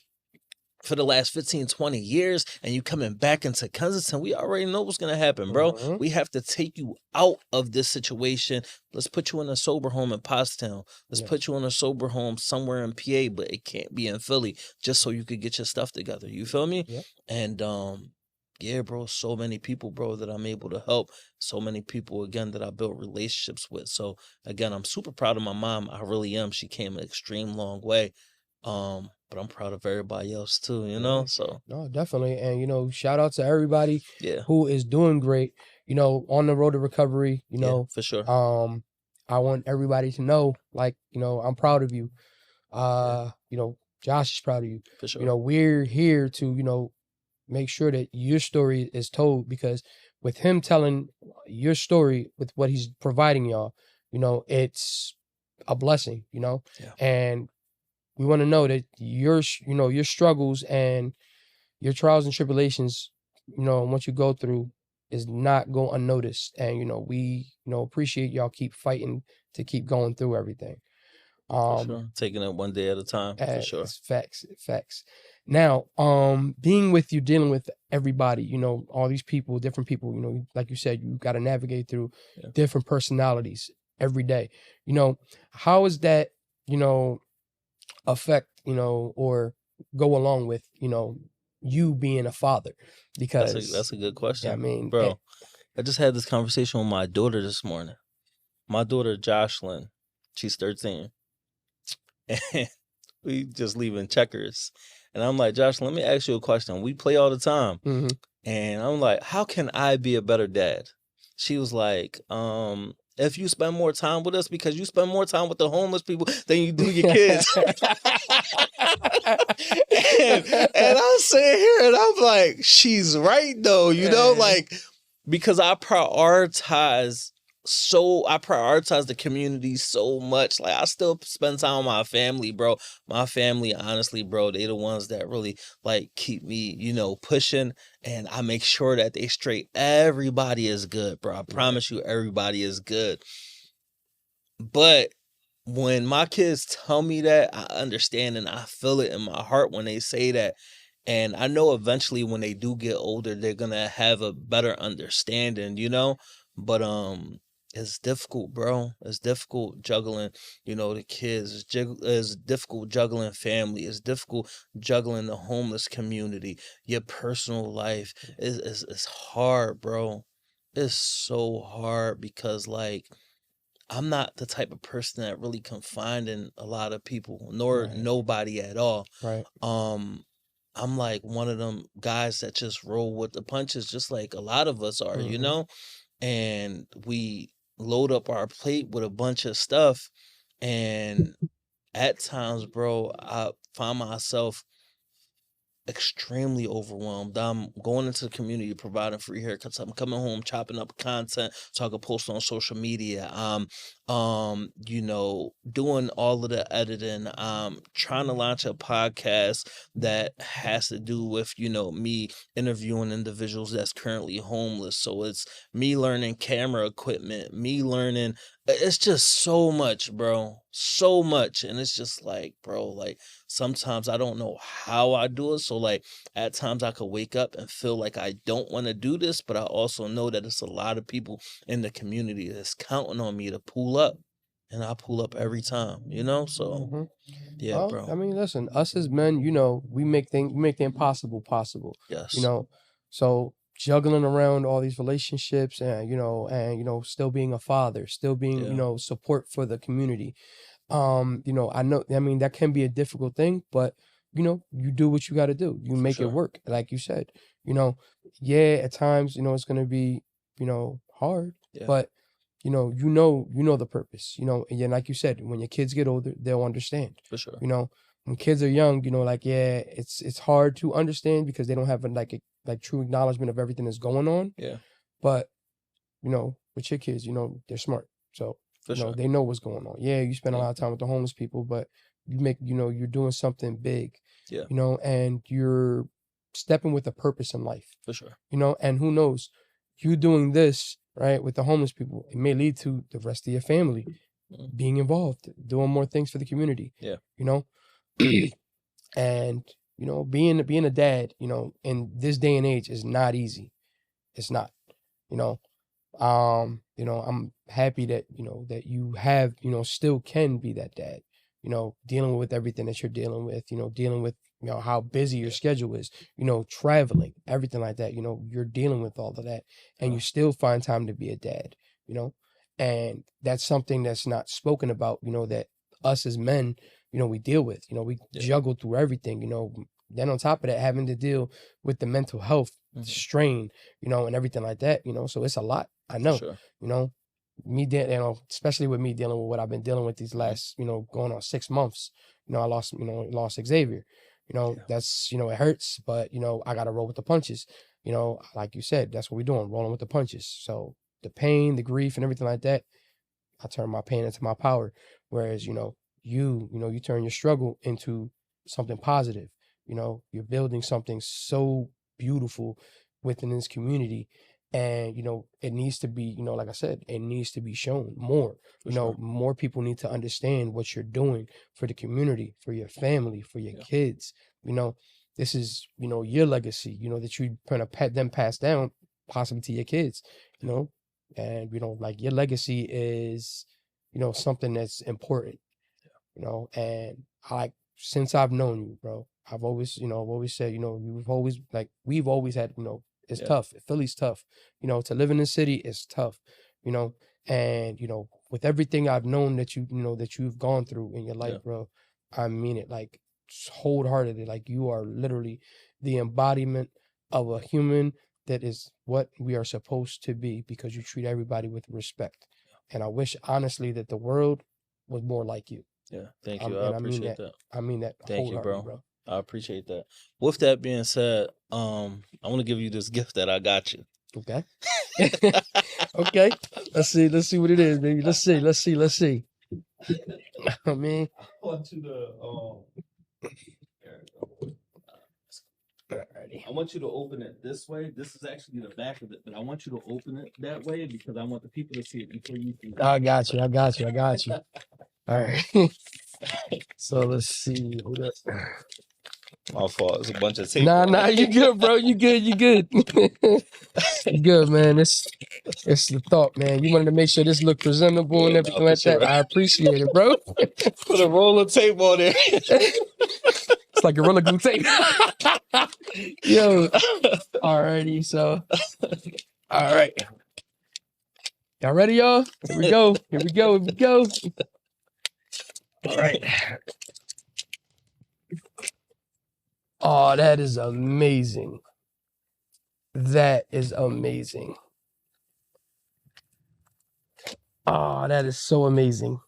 for the last 15, 20 years and you coming back into Kensington, we already know what's going to happen, bro. We have to take you out of this situation. Let's put you in a sober home in Pottstown. Let's put you in a sober home somewhere in PA, but it can't be in Philly, just so you could get your stuff together. You feel me? Yep. And yeah, bro, so many people, bro, that I'm able to help. So many people, again, that I built relationships with. So, again, I'm super proud of my mom. I really am. She came an extreme long way. But I'm proud of everybody else, too, So, No, definitely. And, shout out to everybody yeah, who is doing great, on the road to recovery, yeah, for sure. I want everybody to know, like, I'm proud of you. Josh is proud of you. For sure. We're here to, make sure that your story is told, because with him telling your story, with what he's providing y'all, it's a blessing, Yeah. and we want to know that your struggles and your trials and tribulations, once you go through, is not go unnoticed. And, we, appreciate y'all keep fighting to keep going through everything. For sure. Taking it one day at a time, for sure. It's facts. Now, being with you, dealing with everybody, all these people, different people, like you said, you got to navigate through different personalities every day. How is that, affect, or go along with, you being a father? Because that's a good question. I mean, bro, I just had this conversation with my daughter this morning. My daughter, Jocelyn, she's 13. And we just leaving Checkers. And I'm like, Josh, let me ask you a question. We play all the time. And I'm like, how can I be a better dad? She was like, if you spend more time with us, because you spend more time with the homeless people than you do your kids. and I'm sitting here and I'm like, she's right though, like, because I prioritize the community so much. Like I still spend time with my family, bro. My family, honestly, bro, they the ones that really like keep me, pushing, and I make sure that they straight. Everybody is good, bro. I promise you, everybody is good. But when my kids tell me that, I understand and I feel it in my heart when they say that. And I know eventually when they do get older, they're gonna have a better understanding. But it's difficult, bro. It's difficult juggling, the kids. It's difficult juggling family. It's difficult juggling the homeless community. Your personal life is hard, bro. It's so hard because like I'm not the type of person that really confide in a lot of people, nor Right. nobody at all. Right. I'm like one of them guys that just roll with the punches, just like a lot of us are, Mm-hmm. and we load up our plate with a bunch of stuff. And at times, bro, I find myself extremely overwhelmed. I'm going into the community providing free haircuts. I'm coming home chopping up content so I can post on social media. Doing all of the editing. Trying to launch a podcast that has to do with, me interviewing individuals that's currently homeless. So it's me learning camera equipment, me learning it's just so much, bro. So much. And it's just like, bro, like sometimes I don't know how I do it. So like at times I could wake up and feel like I don't want to do this, but I also know that it's a lot of people in the community that's counting on me to pull up. And I pull up every time. So Mm-hmm. yeah, Well, I bro. mean, listen, us as men, we make the impossible possible. You Yes. know, so juggling around all these relationships, and still being a father, still being, Yeah, support for the community. I know, I mean, that can be a difficult thing, but you do what you got to do. You for make it sure. work, like you said. You know, yeah, at times, it's gonna be, hard, Yeah, but the purpose. And then, like you said, when your kids get older, they'll understand. for sure. You know, when kids are young, like, yeah, it's hard to understand because they don't have like true acknowledgement of everything that's going on. Yeah, But with your kids, they're smart. So, for sure. they know what's going on. Yeah, you spend a Yeah, lot of time with the homeless people, but you're doing something big, yeah, and you're stepping with a purpose in life, for sure. and who knows, you doing this, right, with the homeless people, it may lead to the rest of your family Mm, being involved, doing more things for the community, yeah, you know, and, being a dad, in this day and age is not easy. It's not, you know, I'm happy that that you have, still can be that dad, dealing with everything that you're dealing with, dealing with how busy your yeah, schedule is, traveling, everything like that, you're dealing with all of that, and yeah, you still find time to be a dad, you know and that's something that's not spoken about, that us as men, we deal with, we yeah, juggle through everything, then on top of that, having to deal with the mental health hmm, strain, and everything like that, so it's a lot. I for know, sure. you know, especially with me dealing with what I've been dealing with these Hmm. last, going on 6 months. I lost Xavier. Yeah, That's, it hurts, but I gotta roll with the punches. Like you said, that's what we're doing, rolling with the punches. So the pain, the grief, and everything like that, I turn my pain into my power. Whereas, you turn your struggle into something positive. You're building something so beautiful within this community. And, it needs to be, like I said, it needs to be shown more. for sure. More people need to understand what you're doing for the community, for your family, for your Yeah, kids. This is, your legacy, that you kind of them pass down possibly to your kids, you yeah, know, and like your legacy is something that's important, and I like, since I've known you, bro, I've always said, we've always had, it's yeah, tough. Philly's tough. To live in the city is tough, you know and with everything I've known that that you've gone through in your life, yeah, bro, I mean it, like, wholeheartedly. Like, you are literally the embodiment of a human that is what we are supposed to be, because you treat everybody with respect. And I wish, honestly, that the world was more like you. yeah. Thank you. I And I mean appreciate that. that. I mean that Thank you, wholeheartedly, bro. bro. I appreciate that. With that being said, I want to give you this gift that I got you. Okay. Okay. Let's see what it is, baby. Let's see. I mean, I want you to there we go. alrighty. I want you to open it this way. This is actually the back of it, but I want you to open it that way because I want the people to see it before you see it. I got you. All right. So let's see. Hold up. My fault. It's a bunch of tape. Nah, you good, bro. You good. You good, man. It's the thought, man. You wanted to make sure this looked presentable and everything like that. I appreciate it, bro. Put a roll of tape on there. It's like a roller glue tape. Yo. Alrighty, so. All right. Y'all ready, y'all? Here we go. All right. Oh, that is amazing. That is amazing. Oh, that is so amazing.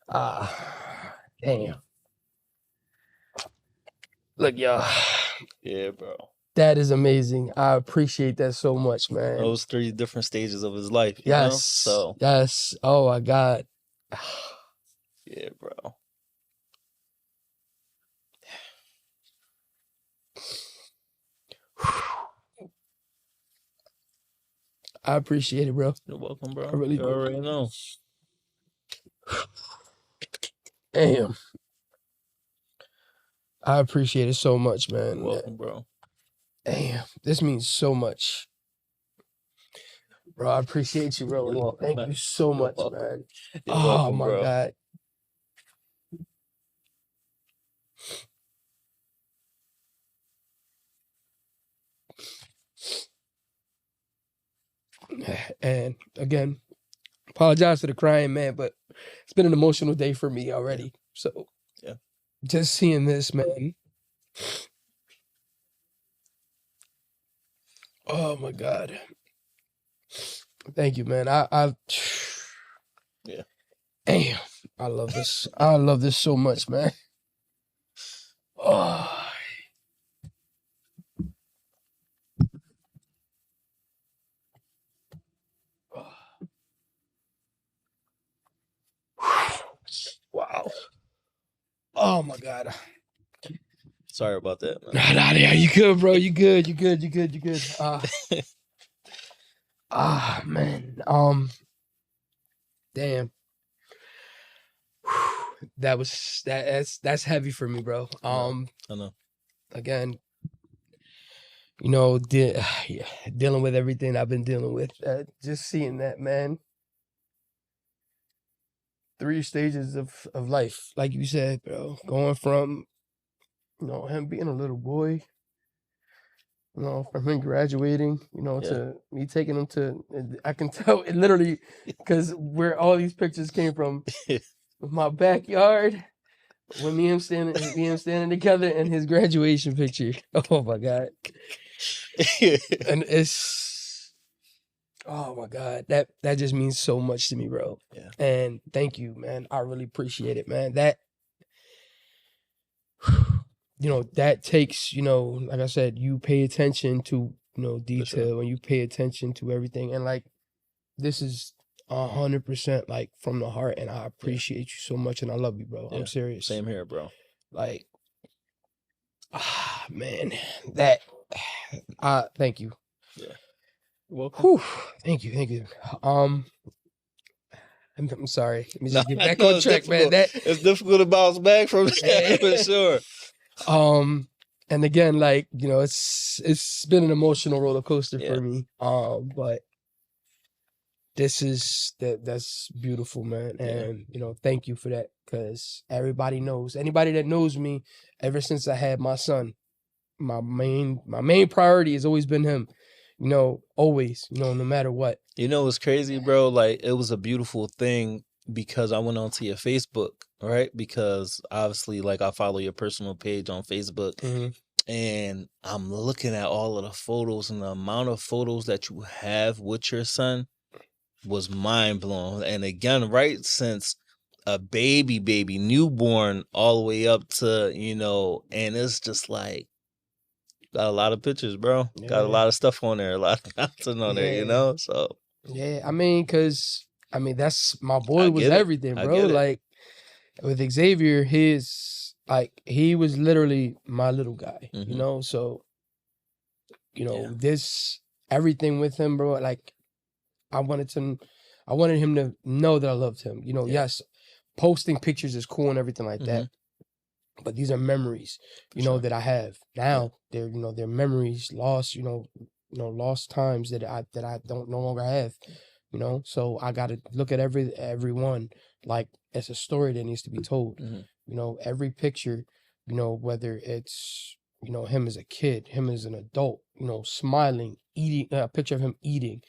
Damn. Look, y'all. Yeah, bro. That is amazing. I appreciate that so much, man. Those 3 different stages of his life. You Yes. know? So. Yes. Oh my God. Yeah, bro. I appreciate it, bro. You're welcome, bro. I really you do. already know. Damn. I appreciate it so much, man. You're welcome, bro. Damn. This means so much. Bro, I appreciate you, bro. You're welcome, Thank man. you so You're much, welcome. man. You're Oh welcome, my bro. God. And again, apologize for the crying, man, but it's been an emotional day for me already. Yeah. So Yeah. Just seeing this, man. Oh my God. Thank you, man. I Yeah. Damn. I love this. I love this so much, man. Oh. Wow. Oh my God. Sorry about that, man. Nah, you good, bro. You good. Man. Damn. That's heavy for me, bro. I know. Again, dealing with everything I've been dealing with, just seeing that, man. 3 stages of life, like you said, bro. Going from, him being a little boy, from him graduating, to me taking him to, I can tell it literally, because where all these pictures came from, my backyard, when me and him standing together, and his graduation picture. Oh my God. And it's, oh my God, that just means so much to me, bro. Yeah. And thank you, man. I really appreciate it, man. That, that takes, like I said, you pay attention to, detail, and you pay attention to everything. And like, this is 100% like from the heart, and I appreciate you so much, and I love you, bro. Yeah. I'm serious. Same here, bro. Like, man, thank you. Yeah. You're welcome. Whew, thank you. I'm sorry. Let me just get back on track, man. It's difficult to bounce back from that, for sure. And again, like, it's been an emotional roller coaster for me. But that's beautiful, man. And, thank you for that, because anybody that knows me, ever since I had my son, my main priority has always been him, always, no matter what. It's crazy, bro. Like, it was a beautiful thing because I went onto your Facebook, right? Because obviously, like, I follow your personal page on Facebook. Mm-hmm. And I'm looking at all of the photos, and the amount of photos that you have with your son was mind blowing. And again, right, since a baby, newborn, all the way up to, and it's just like, Got a lot of pictures, bro. Got a Yeah, lot of stuff on there, a lot of content on there, you yeah, know? So yeah. I mean, cause I mean that's my I boy was get it. everything, I bro. get it. Like with Xavier, he was literally my little guy, you Hmm. know. So Yeah. this everything with him, bro. Like I wanted to, I wanted him to know that I loved him. Yeah. Yes, posting pictures is cool and everything like Hmm. that, but these are memories, For sure. that I have Yeah. now. They're memories lost, lost times that I don't no longer have, So I got to look at every one like it's a story that needs to be told. Hmm. Every picture, whether it's him as a kid, him as an adult, smiling, eating, a picture of him eating,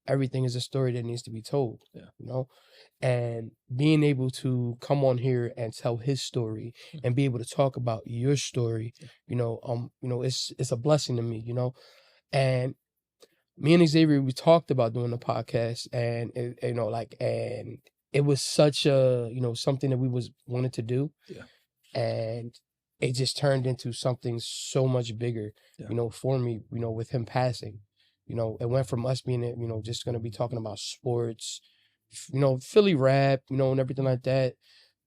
everything is a story that needs to be told. Yeah. And being able to come on here and tell his story and be able to talk about your story, it's a blessing to me, and me and Xavier, we talked about doing the podcast, and and it was such a something that we was wanted to do, Yeah. and it just turned into something so much bigger, Yeah. for me, with him passing. It went from us being, just gonna be talking about sports, Philly rap, and everything like that.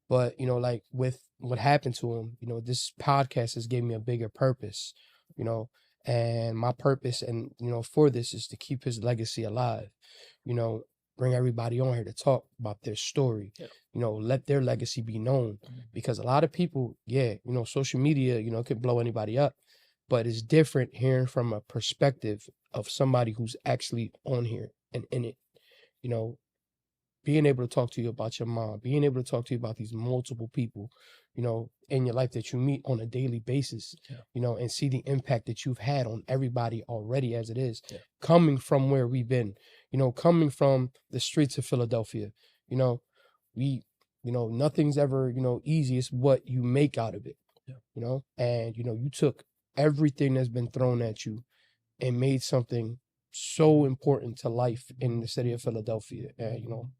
But, like with what happened to him, this podcast has gave me a bigger purpose, you know, and my purpose and, for this is to keep his legacy alive, you know, bring everybody on here to talk about their story, Yeah. Let their legacy be known, Mhm. because a lot of people, social media, could blow anybody up, but it's different hearing from a perspective of somebody who's actually on here and in it, you know, being able to talk to you about your mom, being able to talk to you about these multiple people, in your life that you meet on a daily basis, Yeah. and see the impact that you've had on everybody already as it is, Yeah. coming from where we've been, coming from the streets of Philadelphia, we, nothing's ever, easy. It's what you make out of it, Yeah. And, you took everything that's been thrown at you and made something so important to life in the city of Philadelphia. And,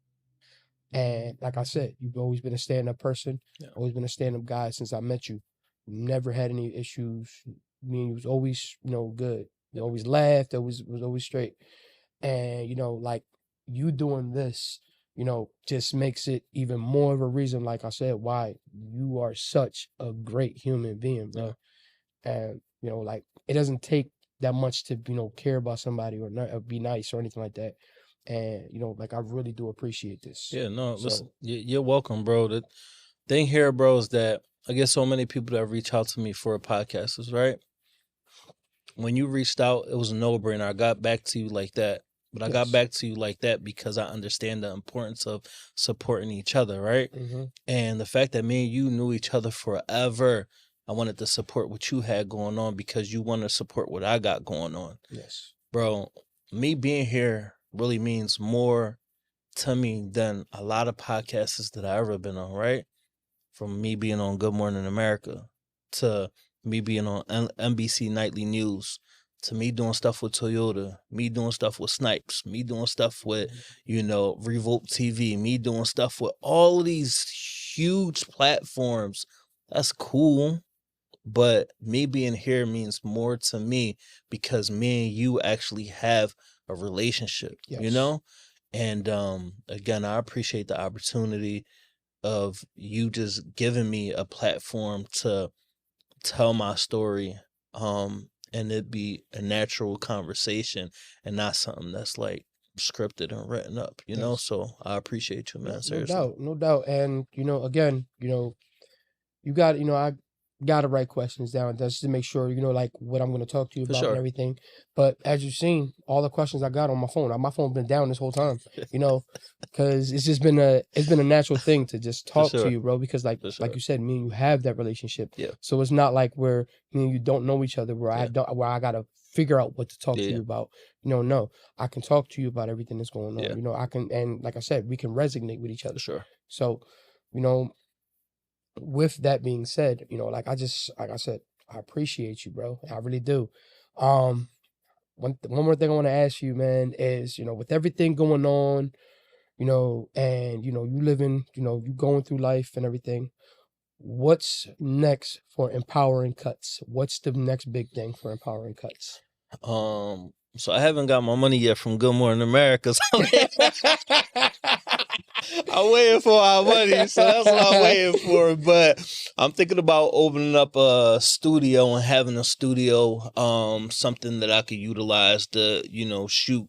and like I said, you've always been a stand-up person, Yeah. always been a stand-up guy since I met you. Never had any issues. Me and you was always, good. You always laughed, always was always straight. And, like you doing this, just makes it even more of a reason, like I said, why you are such a great human being, bro. And, like it doesn't take that much to, care about somebody or not or be nice or anything like that. And, like I really do appreciate this. Yeah, no, listen, So you're welcome, bro. The thing here, bro, is that I get so many people that reach out to me for a podcast, is right? When you reached out, it was a no-brainer. I got back to you like that. But I got yes. back to you like that because I understand the importance of supporting each other, right? Mm-hmm. And the fact that me and you knew each other forever, I wanted to support what you had going on because you want to support what I got going on. Yes. Bro, me being here really means more to me than a lot of podcasts that I ever been on, right? From me being on Good Morning America to me being on NBC Nightly News to me doing stuff with Toyota, me doing stuff with Snipes, me doing stuff with, Revolt TV, me doing stuff with all of these huge platforms. That's cool. But me being here means more to me because me and you actually have a relationship, Yes. And again, I appreciate the opportunity of you just giving me a platform to tell my story and it be a natural conversation and not something that's like scripted and written up, Yes. So I appreciate you, man, No seriously. doubt. No doubt. And, again, you got, I got to write questions down just to make sure, like what I'm going to talk to you For about and sure. everything. But as you've seen, all the questions I got on my phone been down this whole time, because it's been a natural thing to just For talk to sure. you, bro. Because For like sure. you said, me and you have that relationship. Yeah. So it's not like where me and you don't know each other, where Yeah. I got to figure out what to talk to Yeah. you about. No, I can talk to you about everything that's going on. Yeah. I can, and like I said, we can resonate with each For other. sure. So, with that being said, like I said, I appreciate you, bro. I really do. One more thing I want to ask you, man, is with everything going on, and you living, you going through life and everything. what's next for Empowering Cuts? What's the next big thing for Empowering Cuts? So I haven't got my money yet from Good Morning America. So I'm waiting for our money, so that's what I'm waiting for. But I'm thinking about opening up a studio and having a studio, something that I could utilize to, shoot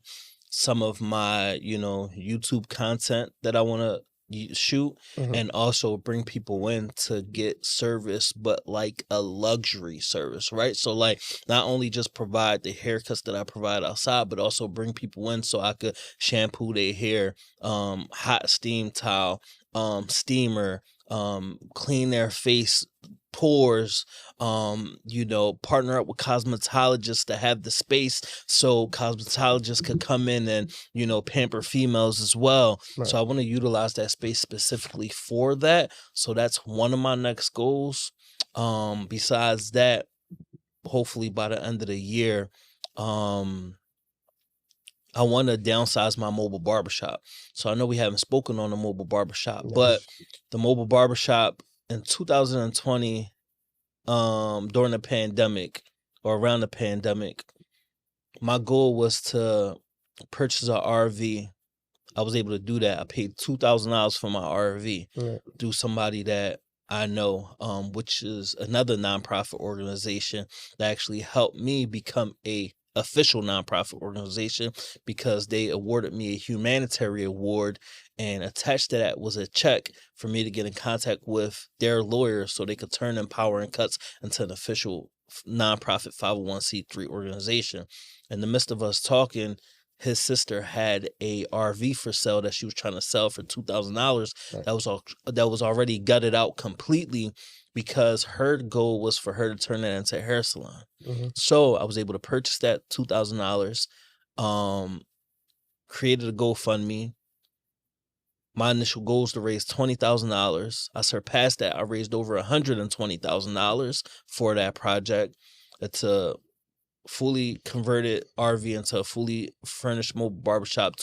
some of my, YouTube content that I want to shoot, and also bring people in to get service, but like a luxury service, right? So like not only just provide the haircuts that I provide outside, but also bring people in so I could shampoo their hair, hot steam towel, steamer, clean their face pores, partner up with cosmetologists to have the space so cosmetologists could come in and, pamper females as well. Right. So I want to utilize that space specifically for that. So that's one of my next goals. Besides that, hopefully by the end of the year, I want to downsize my mobile barbershop. So I know we haven't spoken on the mobile barbershop, but the mobile barbershop in 2020, during the pandemic or around the pandemic, my goal was to purchase an RV. I was able to do that. I paid $2,000 for my RV through somebody that I know, which is another nonprofit organization that actually helped me become a official nonprofit organization, because they awarded me a humanitarian award, and attached to that was a check for me to get in contact with their lawyers so they could turn Empowering Cuts into an official nonprofit 501c3 organization. In the midst of us talking, his sister had a RV for sale that she was trying to sell for $2,000. That was already gutted out completely, because her goal was for her to turn that into a hair salon. So I was able to purchase that $2,000, created a GoFundMe. My initial goal is to raise $20,000. I surpassed that. I raised over $120,000 for that project. It's a fully converted RV into a fully furnished mobile barbershop,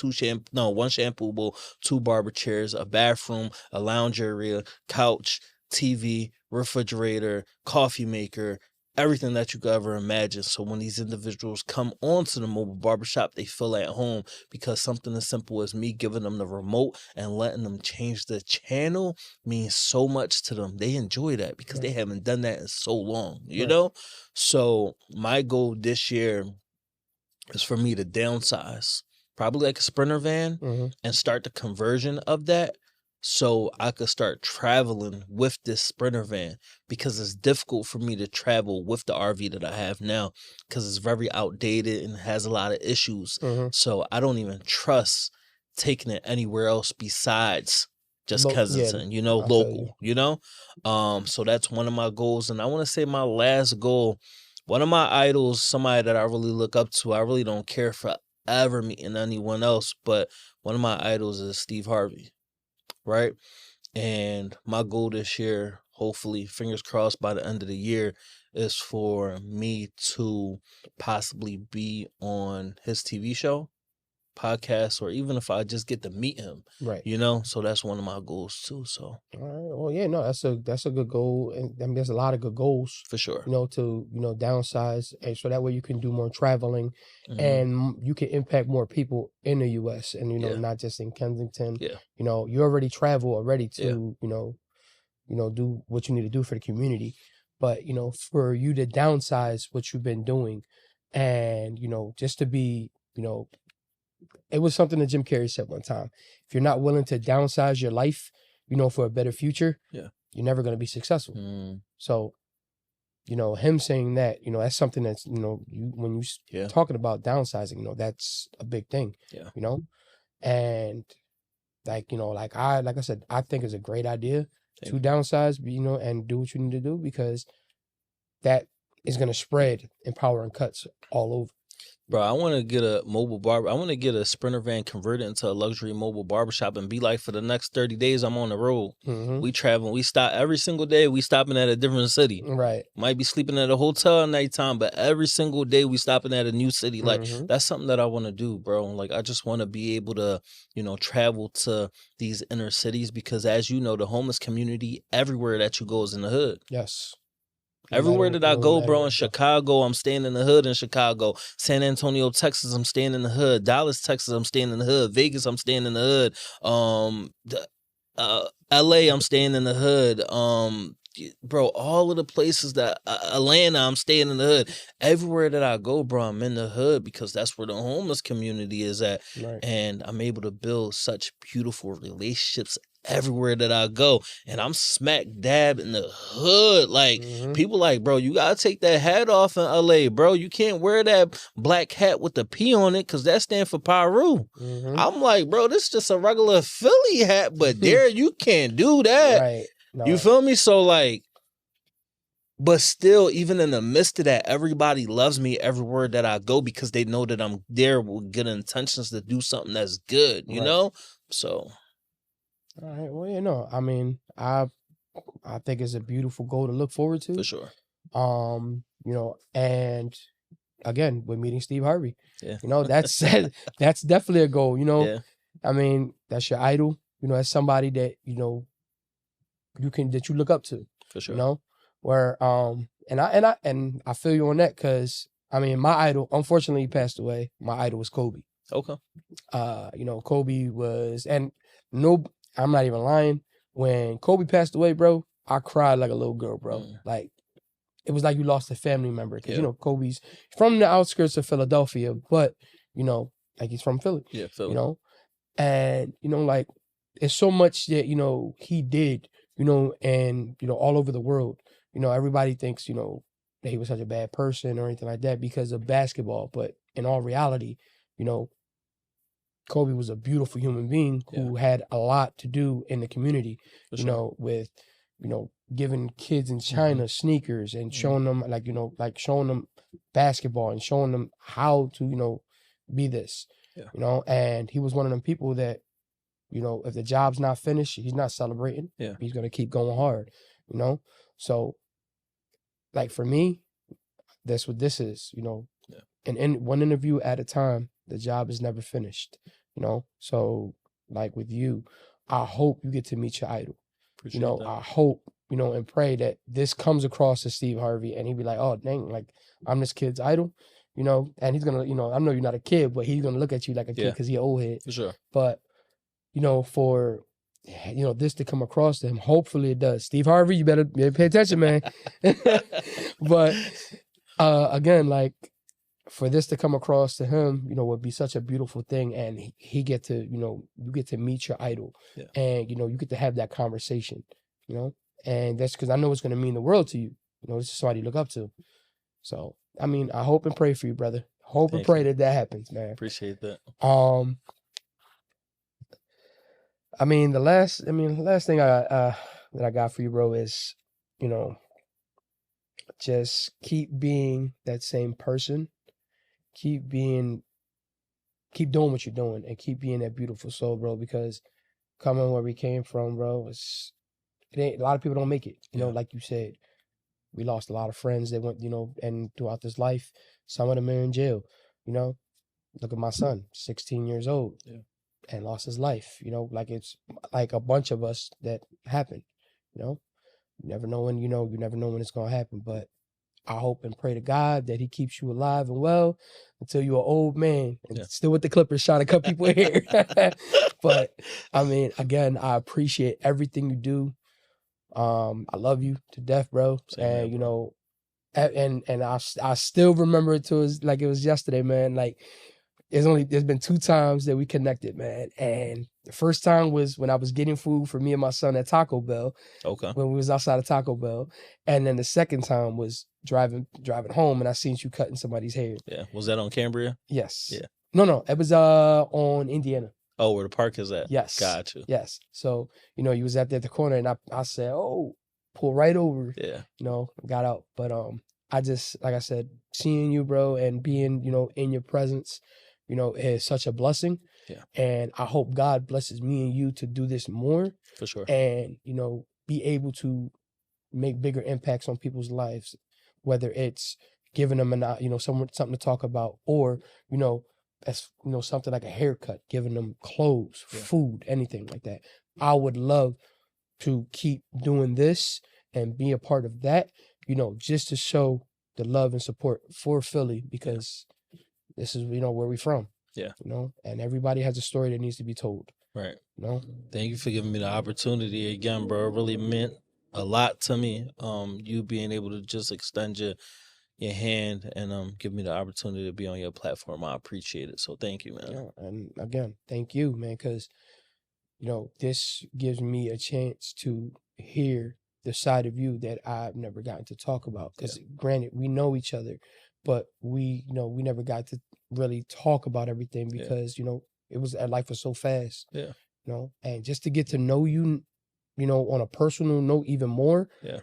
one shampoo bowl, 2 barber chairs, a bathroom, a lounge area, couch, TV, refrigerator, coffee maker, everything that you could ever imagine. So when these individuals come onto the mobile barbershop, they feel at home, because something as simple as me giving them the remote and letting them change the channel means so much to them. They enjoy that because they haven't done that in so long, you know? So my goal this year is for me to downsize, probably like a Sprinter van, and start the conversion of that, so I could start traveling with this Sprinter van, because it's difficult for me to travel with the RV that I have now, because it's very outdated and has a lot of issues. So I don't even trust taking it anywhere else besides just Kensington, local, so that's one of my goals. And I want to say my last goal, one of my idols, somebody that I really look up to, I really don't care for ever meeting anyone else, but one of my idols is Steve Harvey. Right? And my goal this year, hopefully, fingers crossed, by the end of the year, is for me to possibly be on his TV show, podcast, or even if I just get to meet him, so that's one of my goals too. So all right. Well, yeah, no, that's a good goal, and I mean, there's a lot of good goals for sure, to downsize, and so that way you can do more traveling, and you can impact more people in the U.S. and not just in Kensington. You already travel to do what you need to do for the community, but for you to downsize what you've been doing, and just to be it was something that Jim Carrey said one time. If you're not willing to downsize your life, for a better future, you're never going to be successful. So, him saying that, that's something that's, when you talking about downsizing, that's a big thing, and like I said, I think it's a great idea to downsize, and do what you need to do, because that is going to spread Empowering Cuts all over. Bro, I want to get a mobile barber. I want to get a Sprinter van converted into a luxury mobile barbershop and be like, for the next 30 days, I'm on the road. Mm-hmm. We traveling. We stop every single day. We stopping at a different city. Right. Might be sleeping at a hotel at nighttime, but every single day we stopping at a new city. Like, Mm-hmm. that's something that I want to do, bro. Like, I just want to be able to, travel to these inner cities because, as you know, the homeless community everywhere that you go is in the hood. Yes. Everywhere that I go, bro, in bro. Chicago, I'm staying in the hood in Chicago. San Antonio, Texas, I'm staying in the hood. Dallas, Texas, I'm staying in the hood. Vegas, I'm staying in the hood. LA, I'm staying in the hood. Bro, all of the places that Atlanta, I'm staying in the hood. Everywhere that I go, bro, I'm in the hood because that's where the homeless community is at. Right. And I'm able to build such beautiful relationships everywhere that I go. And I'm smack dab in the hood. Like, people like, bro, you gotta take that hat off in LA, bro. You can't wear that black hat with the P on it because that stands for Peru. I'm like, bro, this is just a regular Philly hat, but there you can't do that. Right. No. You feel me? So, like, but still, even in the midst of that, everybody loves me everywhere that I go because they know that I'm there with good intentions to do something that's good, you know? So. All right. Well, you know, I mean, I think it's a beautiful goal to look forward to. For sure. You know, and again, we're meeting Steve Harvey. Yeah. You know, that's definitely a goal, you know. Yeah. I mean, that's your idol, you know, that's somebody that, you know, that you look up to. For sure. You know, where and I feel you on that because I mean my idol unfortunately passed away. My idol was Kobe. Okay. You know, Kobe was, and no, I'm not even lying. When Kobe passed away, bro, I cried like a little girl, bro. Like it was like you lost a family member because you know Kobe's from the outskirts of Philadelphia, but you know, like he's from Philly. Yeah, Philly. You know, and you know, like it's so much that you know he did. You know, and you know, all over the world, you know, everybody thinks, you know, that he was such a bad person or anything like that because of basketball. But in all reality, you know, Kobe was a beautiful human being who had a lot to do in the community, you know, with, you know, giving kids in China sneakers and showing them like, you know, like showing them basketball and showing them how to, you know, be this, you know, and he was one of them people that, you know, if the job's not finished, he's not celebrating. Yeah. He's going to keep going hard, you know? So, like, for me, that's what this is, you know? Yeah. And in one interview at a time, the job is never finished, you know? So, like, with you, I hope you get to meet your idol. Appreciate you know, that. I hope, you know, and pray that this comes across to Steve Harvey and he'd be like, oh, dang, like, I'm this kid's idol, you know? And he's going to, you know, I know you're not a kid, but he's going to look at you like a kid because he's an old head. For sure. But, you know, for, you know, this to come across to him, hopefully it does. Steve Harvey, you better pay attention, man. But again, like for this to come across to him, you know, would be such a beautiful thing. And he get to, you know, you get to meet your idol and, you know, you get to have that conversation, you know, and that's because I know it's going to mean the world to you. You know, this is somebody you look up to. So, I mean, I hope and pray for you, brother. Hope and pray that happens, man. Appreciate that. I mean, the last thing that I got for you, bro, is, you know, just keep being that same person. Keep doing what you're doing and keep being that beautiful soul, bro, because coming where we came from, bro, it ain't, a lot of people don't make it. You know, like you said, we lost a lot of friends that went, you know, and throughout this life, some of them are in jail, you know. Look at my son, 16 years old. Yeah. And lost his life, you know, like it's like a bunch of us that happened, you know. You never know when, you never know when it's going to happen. But I hope and pray to God that he keeps you alive and well until you're an old man and still with the Clippers trying to cut people hair. But I mean, again, I appreciate everything you do. I love you to death, bro. Same and, here, you know, and I still remember it like it was yesterday, man. Like, there's been 2 times that we connected, man. And the first time was when I was getting food for me and my son at Taco Bell. Okay. When we was outside of Taco Bell. And then the second time was driving home and I seen you cutting somebody's hair. Yeah. Was that on Cambria? Yes. Yeah. No. It was on Indiana. Oh, where the park is at? Yes. Gotcha. Yes. So, you know, you was out there at the corner and I said, oh, pull right over. Yeah. You know, got out. But I just, like I said, seeing you, bro, and being, in your presence, is such a blessing. Yeah. And I hope God blesses me and you to do this more For sure. and, be able to make bigger impacts on people's lives, whether it's giving them something to talk about, or, as something like a haircut, giving them clothes, Yeah. food, anything like that. I would love to keep doing this and be a part of that, just to show the love and support for Philly, because this is, where we're from. Yeah. And everybody has a story that needs to be told. Right. Thank you for giving me the opportunity again, bro. It really meant a lot to me. You being able to just extend your hand and give me the opportunity to be on your platform. I appreciate it. So thank you, man. Yeah, and again, thank you, man, because this gives me a chance to hear the side of you that I've never gotten to talk about. Because granted, we know each other, but we never got to really talk about everything because life was so fast. Yeah. And just to get to know you, on a personal note even more. Yeah.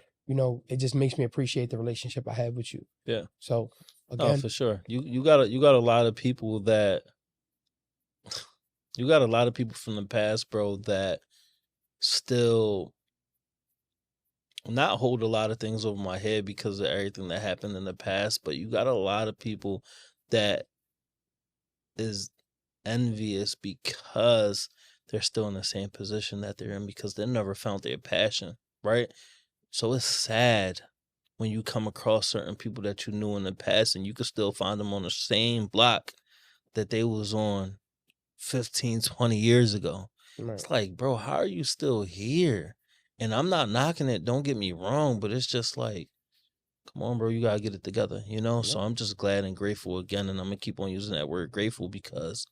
It just makes me appreciate the relationship I have with you. Yeah. So again, for sure. You got a lot of people that you got a lot of people from the past, bro, that still not hold a lot of things over my head because of everything that happened in the past, but you got a lot of people that is envious because they're still in the same position that they're in because they never found their passion, right? So it's sad when you come across certain people that you knew in the past and you could still find them on the same block that they was on 15, 20 years ago. right. It's like, bro, how are you still here? And I'm not knocking it, don't get me wrong, but it's just like, come on, bro, you gotta get it together, So I'm just glad and grateful again, and I'm gonna keep on using that word grateful because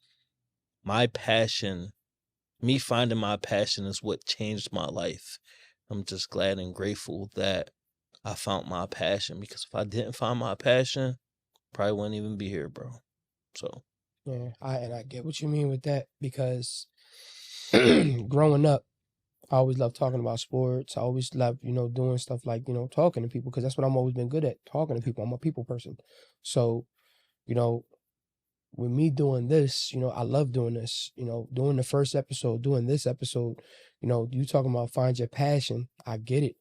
my passion, me finding my passion is what changed my life. I'm just glad and grateful that I found my passion, because if I didn't find my passion, probably wouldn't even be here, bro. So yeah, I get what you mean with that, because growing up, I always loved talking about sports. I always loved, doing stuff like, talking to people, because that's what I'm always been good at, talking to people. I'm a people person. So, with me doing this, I love doing this, doing the first episode, doing this episode, you talking about find your passion. I get it,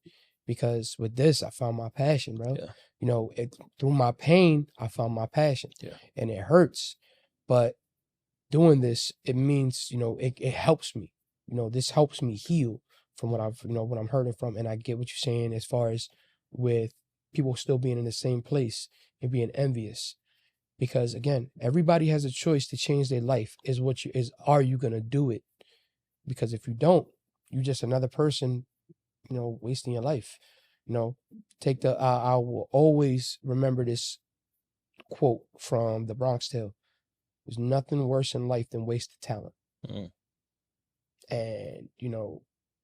because with this, I found my passion, bro. yeah. Through my pain, I found my passion. Yeah. And it hurts, but doing this, it means, it helps me. This helps me heal from what what I'm hurting from. And I get what you're saying as far as with people still being in the same place and being envious. Because again, everybody has a choice to change their life. Are you gonna do it? Because if you don't, you're just another person, wasting your life. I will always remember this quote from the Bronx Tale. There's nothing worse in life than wasted talent. Mm. And,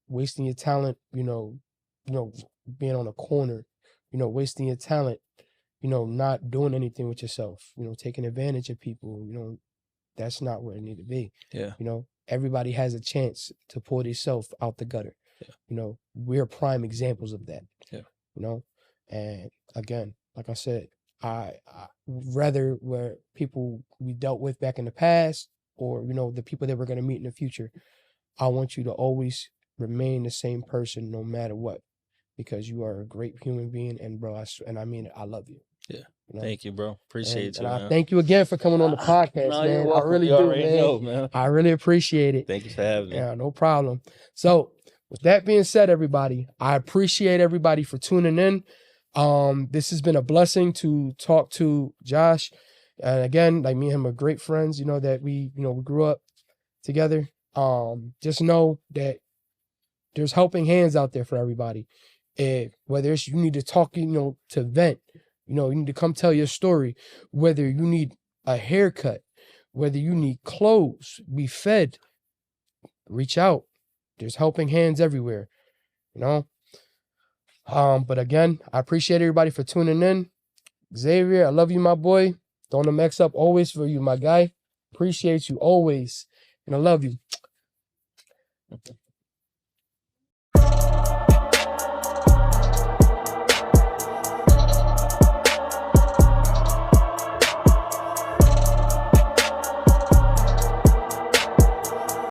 wasting your talent, being on a corner, wasting your talent, not doing anything with yourself, taking advantage of people, that's not where it need to be. Yeah. Everybody has a chance to pull themselves out the gutter. Yeah. We're prime examples of that. Yeah. And again, like I said, I rather where people we dealt with back in the past, or the people that we're going to meet in the future, I want you to always remain the same person no matter what, because you are a great human being, and bro, I mean it, I love you. Yeah. Thank you, bro. Appreciate you, and man. I thank you again for coming on the podcast, No, man. you're welcome. I really You do, already man. know, man. I really appreciate it. Thank you for having me. Yeah, no problem. So with that being said, everybody, I appreciate everybody for tuning in. This has been a blessing to talk to Josh. And again, like, me and him are great friends, that we grew up together. Just know that there's helping hands out there for everybody. Whether it's you need to talk, to vent, you need to come tell your story, whether you need a haircut, whether you need clothes, be fed, reach out. There's helping hands everywhere, But again, I appreciate everybody for tuning in. Xavier, I love you, my boy. Don't mix up always for you, my guy. Appreciate you always. And I love you.